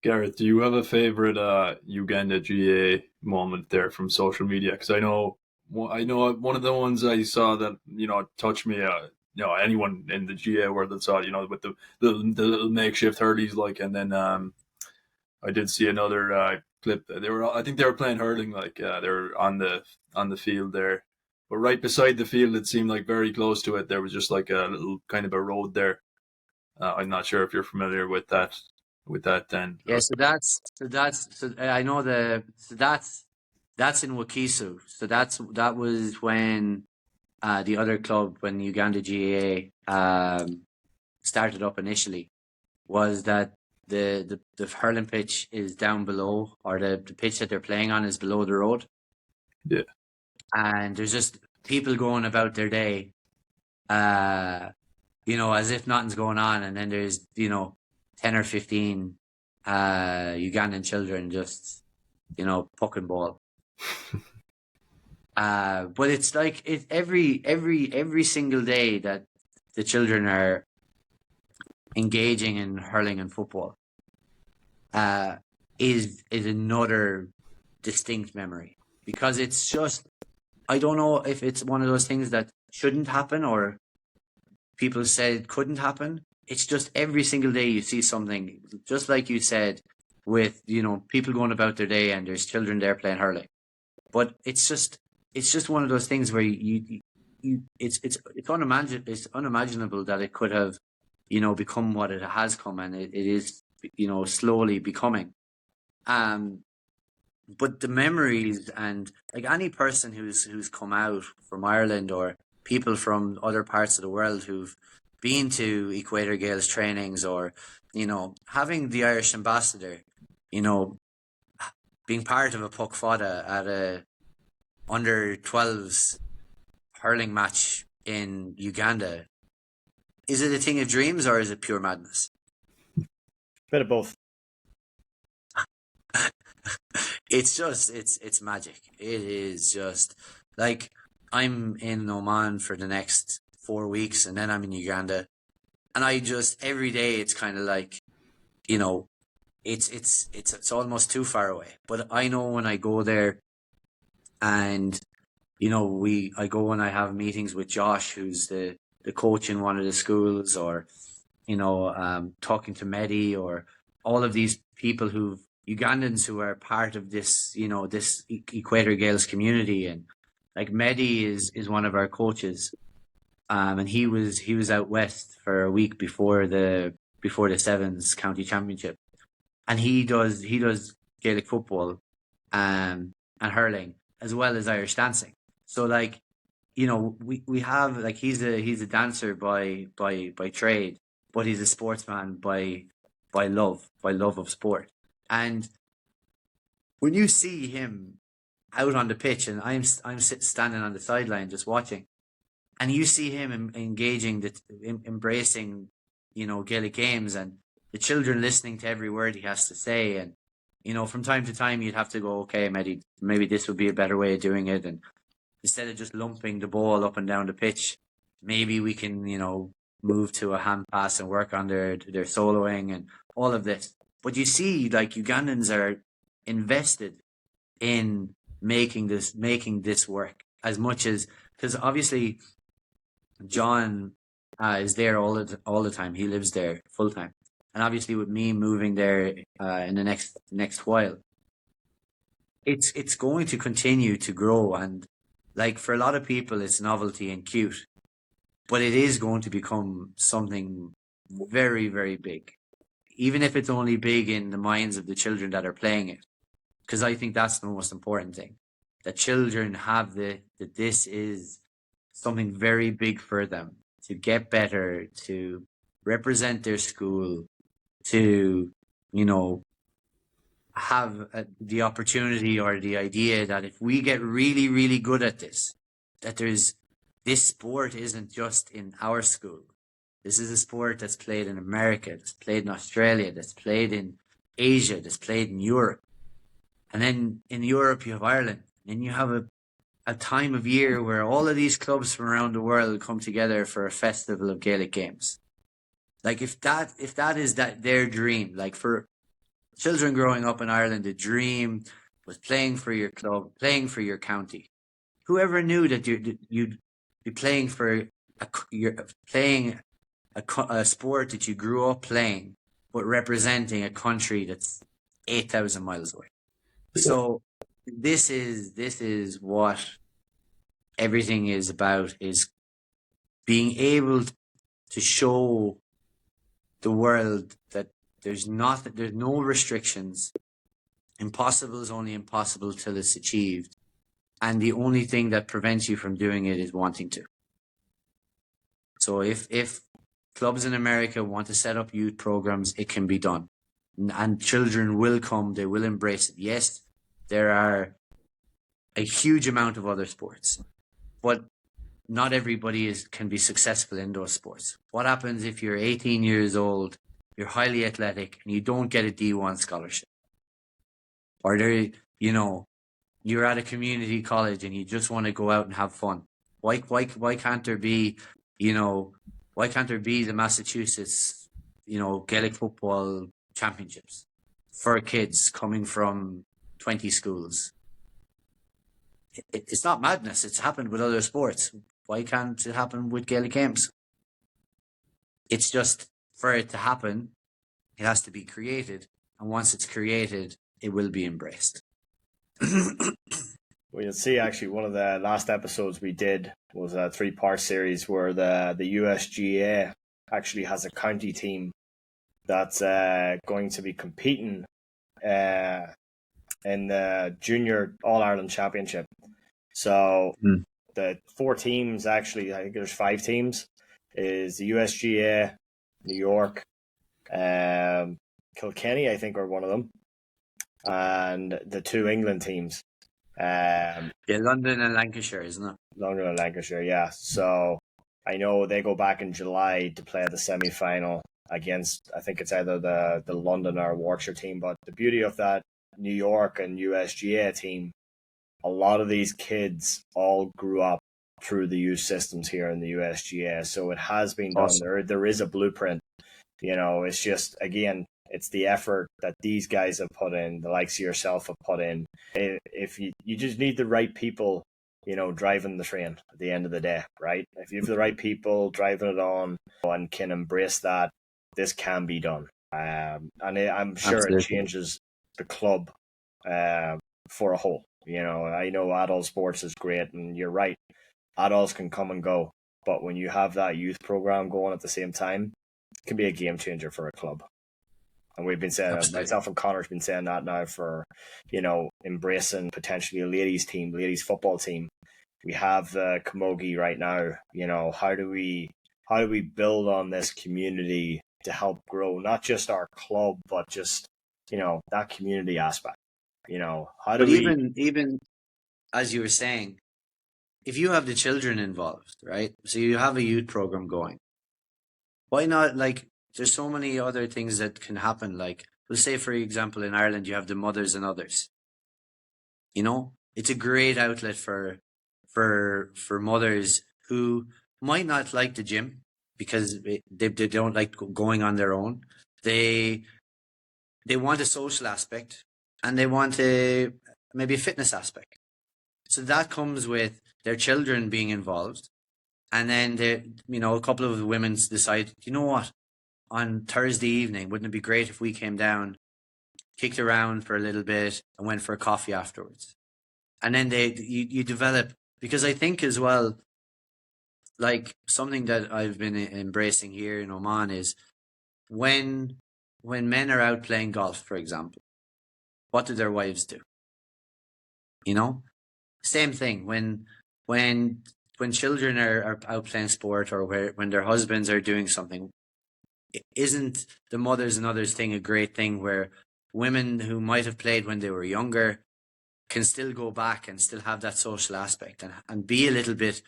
Gareth, do you have a favorite Uganda GA moment there from social media? Because I know one of the ones I saw that, you know, touched me. You know, anyone in the GA world that saw it, you know, with the little makeshift hurleys, like, and then I did see another clip. I think they were playing hurling, like they were on the field there, but right beside the field, it seemed like very close to it, there was just like a little kind of a road there. I'm not sure if you're familiar with that. Then, yeah. I know that's in Wakiso. So that was when the other club, when Uganda GAA started up initially, was that the hurling pitch is down below, or the pitch that they're playing on is below the road. Yeah. And there's just people going about their day, you know, as if nothing's going on. And then there's, you know, 10 or 15 Ugandan children just, you know, pucking ball. But it's like every single day that the children are engaging in hurling and football is another distinct memory, because it's just, I don't know if it's one of those things that shouldn't happen or people said it couldn't happen. It's just every single day you see something, just like you said, with, you know, people going about their day and there's children there playing hurling. But it's just one of those things where it's unimaginable that it could have, you know, become what it has come, and it is, you know, slowly becoming. But the memories, and like any person who's come out from Ireland, or people from other parts of the world who've been to Equator Gaels trainings, or, you know, having the Irish ambassador, you know, being part of a puck fada at a under 12s hurling match in Uganda, is it a thing of dreams or is it pure madness? Bit of both. It's magic. It is just like, I'm in Oman for the next 4 weeks, and then I'm in Uganda, and I just, every day it's kind of like, you know, it's almost too far away. But I know when I go there, and, you know, I go and I have meetings with Josh, who's the coach in one of the schools, or, you know, talking to Mehdi, or all of these people Ugandans who are part of this, you know, this Equator Gaels community. And like, Mehdi is one of our coaches, and he was out west for a week before the Sevens county championship, and he does Gaelic football and hurling, as well as Irish dancing. So, like, you know, we have, like, he's a dancer by trade, but he's a sportsman by love of sport. And when you see him out on the pitch, and I'm standing on the sideline just watching, and you see him engaging, embracing, you know, Gaelic games, and the children listening to every word he has to say, and, you know, from time to time you'd have to go, okay, maybe this would be a better way of doing it, and instead of just lumping the ball up and down the pitch, maybe we can, you know, move to a hand pass and work on their soloing and all of this. But you see, like, Ugandans are invested in making this work as much as, because obviously John is there all the time. He lives there full time, and obviously with me moving there in the next while, it's going to continue to grow. And like, for a lot of people, it's novelty and cute, but it is going to become something very, very big, even if it's only big in the minds of the children that are playing it. Because I think that's the most important thing, that children have that this is something very big for them to get better, to represent their school, to, have the opportunity or the idea that if we get really, really good at this, that this sport isn't just in our school. This is a sport that's played in America, that's played in Australia, that's played in Asia, that's played in Europe. And then in Europe, you have Ireland. And you have a time of year where all of these clubs from around the world come together for a festival of Gaelic games. Like if that is their dream, like for children growing up in Ireland, the dream was playing for your club, playing for your county. Whoever knew that you'd be playing for a sport that you grew up playing, but representing a country that's 8,000 miles away. So this is what everything is about, is being able to show the world that there's no restrictions. Impossible is only impossible till it's achieved. And the only thing that prevents you from doing it is wanting to. So if clubs in America want to set up youth programs, it can be done. And children will come, they will embrace it. Yes, there are a huge amount of other sports, but not everybody can be successful in those sports. What happens if you're 18 years old, you're highly athletic, and you don't get a D1 scholarship? Or you're at a community college and you just want to go out and have fun. Why can't there be, why can't there be the Massachusetts, Gaelic football championships for kids coming from 20 schools? It's not madness. It's happened with other sports. Why can't it happen with Gaelic games? It's just, for it to happen, it has to be created. And once it's created, it will be embraced. Well, you'll see actually one of the last episodes we did was a 3-part series where the USGA actually has a county team that's going to be competing in the Junior All-Ireland Championship. So the 4 teams, actually, I think there's 5 teams, is the USGA, New York, Kilkenny, I think, are one of them, and the 2 England teams. London and Lancashire, isn't it? London and Lancashire, yeah. So I know they go back in July to play the semi-final against, I think it's either the London or Warwickshire team. But the beauty of that New York and USGA team, a lot of these kids all grew up through the youth systems here in the USGA. So it has been done. Awesome. There is a blueprint. It's just, again, it's the effort that these guys have put in, the likes of yourself have put in. If you just need the right people, driving the train at the end of the day, right? If you have the right people driving it on and can embrace that, this can be done. And I'm sure Absolutely. It changes the club for a whole. I know adult sports is great, and you're right. Adults can come and go. But when you have that youth program going at the same time, it can be a game changer for a club. And we've been saying, myself and Connor's been saying that now for, embracing potentially a ladies football team. We have the Camogie right now. How do we build on this community to help grow not just our club, but just, that community aspect. Even as you were saying, if you have the children involved, right? So you have a youth program going. Why not, there's so many other things that can happen. Like, let's say, for example, in Ireland, you have the Mothers and Others. It's a great outlet for mothers who might not like the gym because they don't like going on their own. They want a social aspect and they want maybe a fitness aspect. So that comes with their children being involved. And then a couple of the women decide, you know what? On Thursday evening, wouldn't it be great if we came down, kicked around for a little bit, and went for a coffee afterwards? And then you develop, because I think as well, something that I've been embracing here in Oman is when men are out playing golf, for example, what do their wives do? Same thing when when children are out playing sport, or when their husbands are doing something, isn't the mothers and others thing a great thing, where women who might have played when they were younger can still go back and still have that social aspect, and be a little bit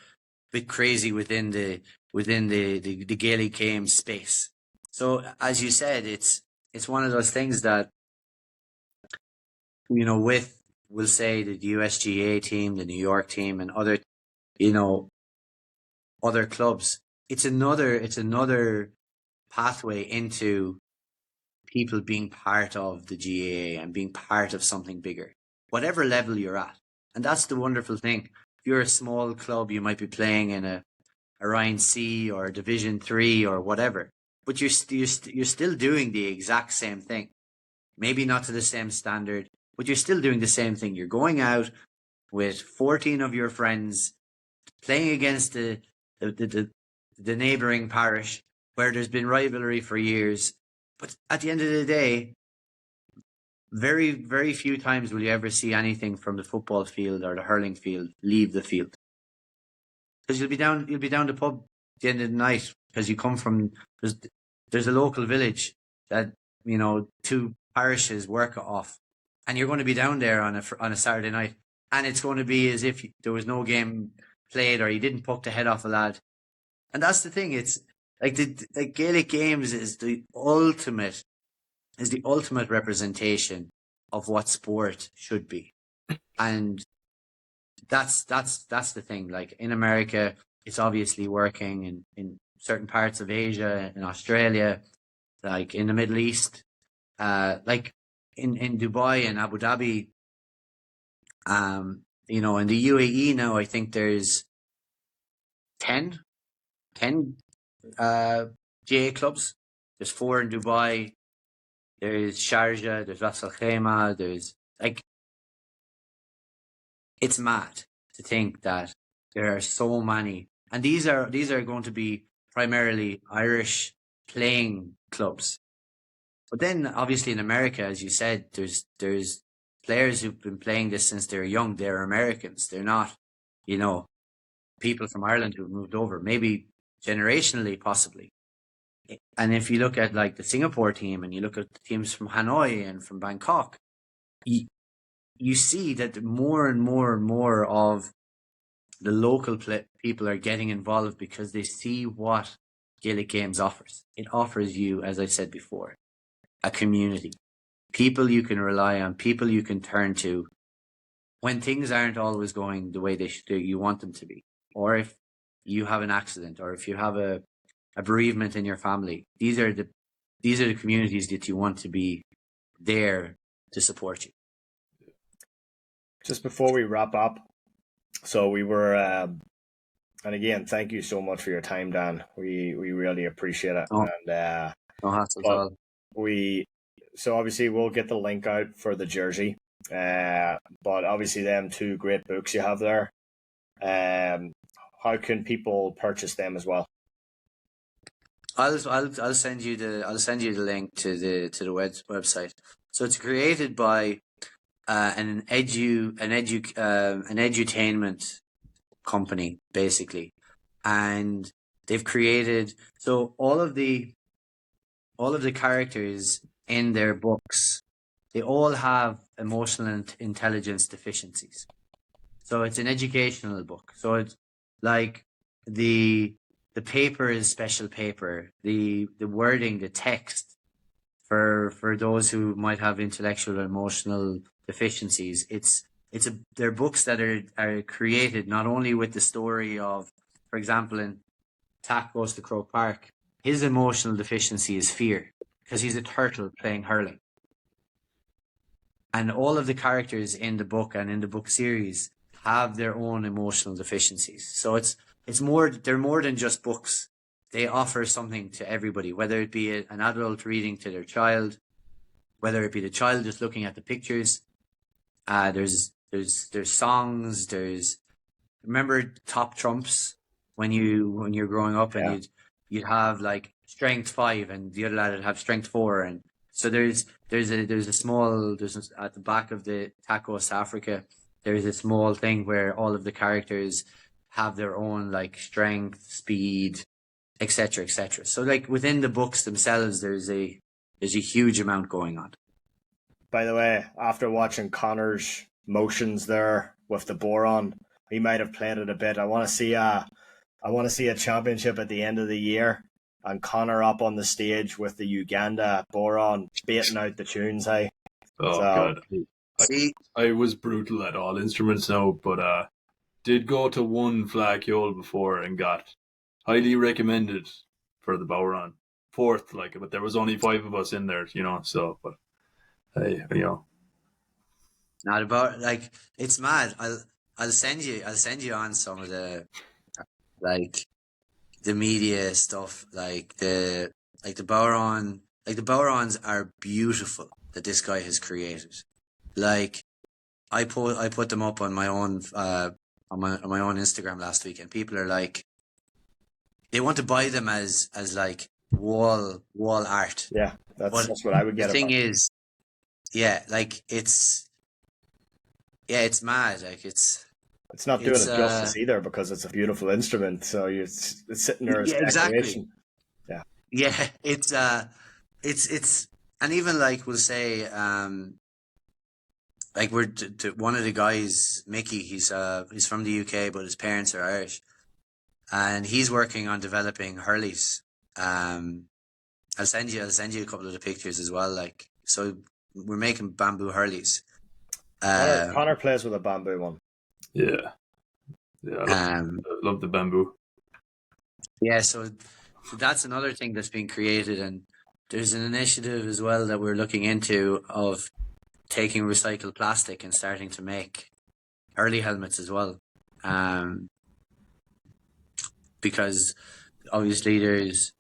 crazy within the Gaelic game space. So as you said, it's one of those things that, with, we'll say, the USGA team, the New York team, and other, other clubs, it's another pathway into people being part of the GAA and being part of something bigger, whatever level you're at. And that's the wonderful thing. If you're a small club, you might be playing in a Ryan C or Division 3 or whatever, but you're still doing the exact same thing. Maybe not to the same standard, but you're still doing the same thing. You're going out with 14 of your friends, playing against the neighbouring parish where there's been rivalry for years. But at the end of the day, very, very few times will you ever see anything from the football field or the hurling field leave the field. Because you'll be down the pub at the end of the night, because you come from, there's a local village that, 2 parishes work off, and you're going to be down there on a Saturday night, and it's going to be as if there was no game played, or you didn't poke the head off a lad. And that's the thing. It's like the Gaelic games is the ultimate representation of what sport should be. And that's the thing. Like in America, it's obviously working in certain parts of Asia, in Australia, like in the Middle East, like in Dubai and Abu Dhabi, in the UAE now, I think there's 10 GA clubs. There's 4 in Dubai. There's Sharjah, there's Ras Al Khaimah, there's it's mad to think that there are so many, and these are going to be primarily Irish playing clubs. But then obviously in America, as you said, there's players who've been playing this since they're young. They're Americans. They're not, people from Ireland who've moved over, maybe generationally, possibly. And if you look at like the Singapore team, and you look at the teams from Hanoi and from Bangkok, you see that more and more and more of the local people are getting involved, because they see what Gaelic Games offers. It offers you, as I said before, a community, people you can rely on, people you can turn to when things aren't always going the way you want them to be, or if you have an accident, or if you have a bereavement in your family. These are the communities that you want to be there to support you. Just before we wrap up, so we were, and again, thank you so much for your time, Dan. We really appreciate it. Oh, and no hassle at all. So obviously we'll get the link out for the jersey. But obviously them 2 great books you have there. How can people purchase them as well? I'll send you the link to the website. So it's created by an edutainment company, basically, and they've created, so all of the characters in their books, they all have emotional intelligence deficiencies. So it's an educational book. So it's like the paper is special paper. The wording, the text for those who might have intellectual or emotional deficiencies. They're books that are created not only with the story of, for example, in Tack Goes to Croke Park, his emotional deficiency is fear, because he's a turtle playing hurling. And all of the characters in the book and in the book series have their own emotional deficiencies. So they're more than just books. They offer something to everybody, whether it be an adult reading to their child, whether it be the child just looking at the pictures. There's songs. Remember Top Trumps when you're growing up, and you'd have like strength 5, and the other lad would have strength 4, and so there's at the back of the Tacos Africa, there's a small thing where all of the characters have their own like strength, speed, etc., etc. So like within the books themselves, there's a huge amount going on. By the way, after watching Connor's motions there with the boron, he might have played it a bit. I want to see a championship at the end of the year, and Connor up on the stage with the Uganda boron baiting out the tunes. Hey, Oh so, God, See, I was brutal at all instruments now, but did go to one Flacchiol before and got highly recommended for the Bowron. Fourth, like, but there was only 5 of us in there, so, but hey, not about like it's mad. I'll send you on some of the like the media stuff, like the Bowron, like the Bowrons are beautiful that this guy has created. Like I put them up on my own on my own Instagram last week, and people are like, they want to buy them as like wall art. yeah, that's what I would get. The thing is, yeah, like it's mad. Like it's not doing it justice either, because it's a beautiful instrument. So it's sitting there as decoration. Yeah, yeah, it's and even like we'll say like we're one of the guys, Mickey. He's from the UK, but his parents are Irish, and he's working on developing Hurleys. I'll send you a couple of the pictures as well. Like, so we're making bamboo Hurleys. Connor plays with a bamboo one. Yeah. I love the bamboo. Yeah, so that's another thing that's being created, and there's an initiative as well that we're looking into of taking recycled plastic and starting to make early helmets as well. Because obviously there's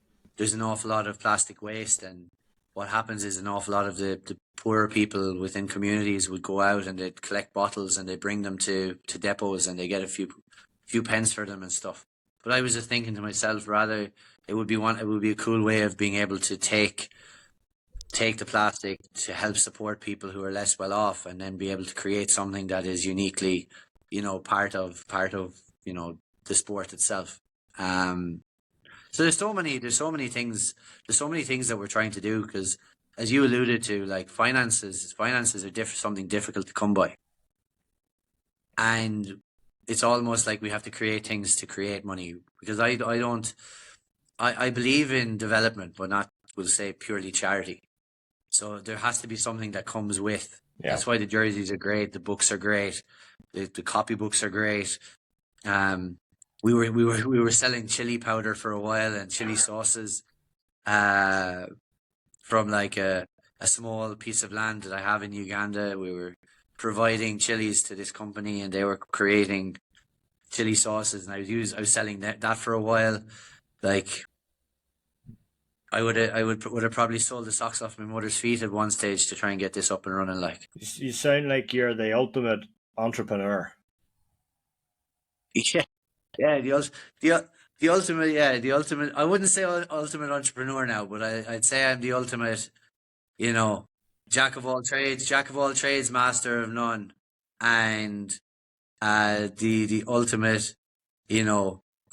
an awful lot of plastic waste, and what happens is an awful lot of the poorer people within communities would go out and they'd collect bottles and they bring them to depots and they get a few pence for them and stuff. But I was just thinking to myself, rather it would be a cool way of being able to take the plastic to help support people who are less well off, and then be able to create something that is uniquely, part of the sport itself. So there's so many things that we're trying to do, because as you alluded to, like finances are something difficult to come by, and it's almost like we have to create things to create money, because I believe in development, but not, we'll say, purely charity. So there has to be something that comes with. Yeah. That's why the jerseys are great, the books are great, the copybooks are great. We were selling chili powder for a while and chili sauces from like a small piece of land that I have in Uganda. We were providing chilies to this company, and they were creating chili sauces, and I was selling that for a while. Like I would have probably sold the socks off my mother's feet at one stage to try and get this up and running. Like, you sound like you're the ultimate entrepreneur. Yeah, the ultimate. I wouldn't say ultimate entrepreneur now, but I'd say I'm the ultimate, jack of all trades, master of none, and the ultimate,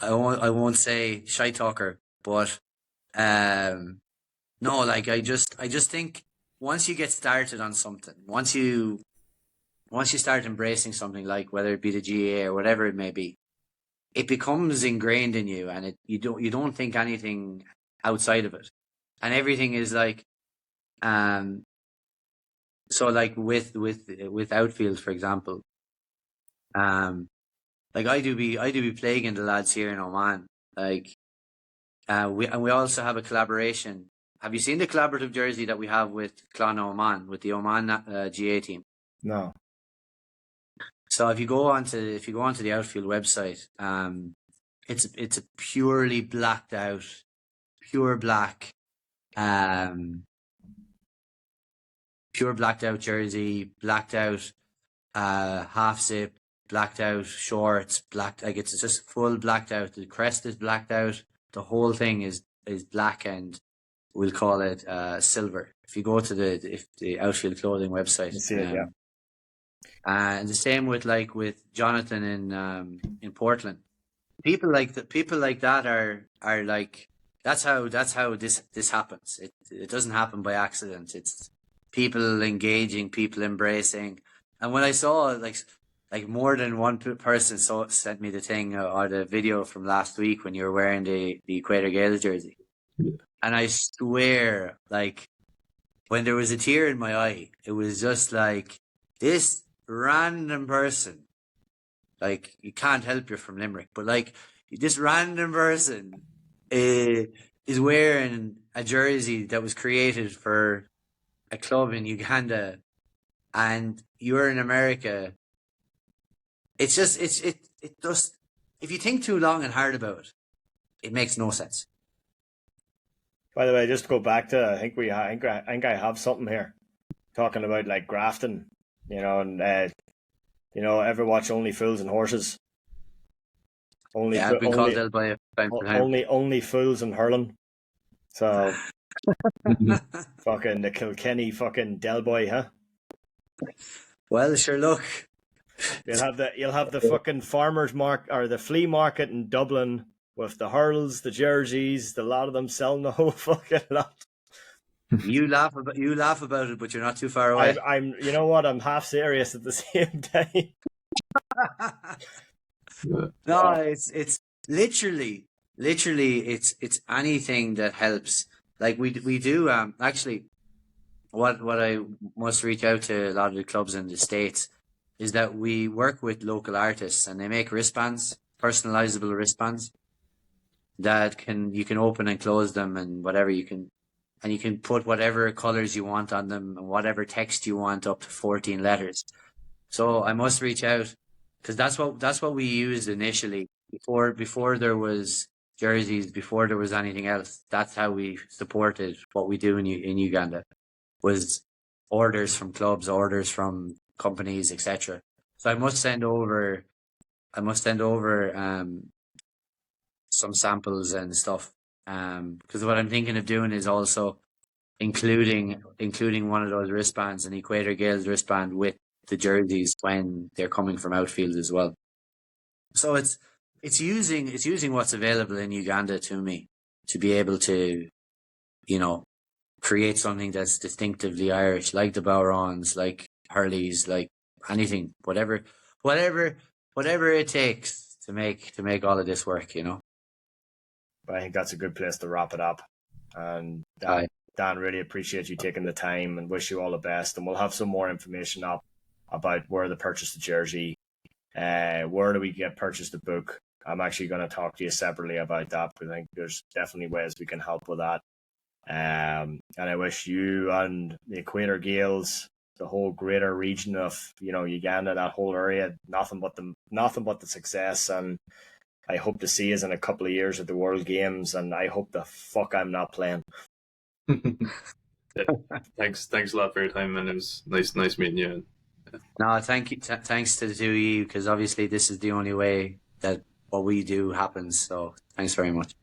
I won't say shy talker, but no, like I just think once you get started on something, once you start embracing something, like whether it be the GA or whatever it may be, it becomes ingrained in you, and you don't think anything outside of it, and everything is like, so like with outfield, for example, like I do be plaguing the lads here in Oman, like, we also have a collaboration. Have you seen the collaborative jersey that we have with Clan Oman, with the Oman GA team? No. So if you go onto the outfield website, it's a purely blacked out, pure blacked out jersey, blacked out half zip, blacked out shorts, like it's just full blacked out. The crest is blacked out. The whole thing is black, and we'll call it silver. If you go to the outfield clothing website, you see it, yeah. And the same with Jonathan in Portland. people like that are like that's how this happens. It doesn't happen by accident. It's people engaging, people embracing. And when I saw like more than one person sent me the thing or the video from last week when you were wearing the Equator Gaels jersey, and I swear, like when there was a tear in my eye, it was just like this random person. Like, you can't help you're from Limerick, but like this random person is wearing a jersey that was created for a club in Uganda, and you're in America. It's just it just, if you think too long and hard about it, it makes no sense. By the way, just to go back to, I think I have something here talking about like grafting, and ever watch Only Fools and Horses? I've been called out by time to time. Only Fools and Hurling. So fucking the Kilkenny fucking Del Boy, huh? Well, sure, look. You'll have the fucking farmers market or the flea market in Dublin with the hurls, the jerseys, the lot of them selling the whole fucking lot. You laugh about it, but you're not too far away. I'm you know what? I'm half serious at the same time. No, it's literally it's anything that helps. Like we do actually what I must reach out to a lot of the clubs in the States is that we work with local artists, and they make wristbands, personalizable wristbands that you can open and close them and whatever you can put whatever colors you want on them and whatever text you want, up to 14 letters. So I must reach out, because that's what we used initially before there was jerseys, before there was anything else. That's how we supported what we do in Uganda, was orders from clubs, orders from companies, etc. So I must send over some samples and stuff, because what I'm thinking of doing is also including one of those wristbands, an Equator Gaels wristband, with the jerseys when they're coming from outfield as well. So it's using what's available in Uganda to me to be able to, create something that's distinctively Irish, like the Bowrons, like Hurleys, like anything, whatever it takes to make all of this work, But I think that's a good place to wrap it up. And Dan, really appreciate you taking the time, and wish you all the best. And we'll have some more information up about where to purchase the jersey, where do we get purchase the book. I'm actually going to talk to you separately about that, because I think there's definitely ways we can help with that. And I wish you and the Equator Gaels, the whole greater region of Uganda, that whole area, nothing but the success. And I hope to see us in a couple of years at the World Games, and I hope the fuck I'm not playing. Yeah. Thanks a lot for your time, man. It was nice meeting you. No, thank you. Thanks to the two of you, because obviously this is the only way that what we do happens. So thanks very much.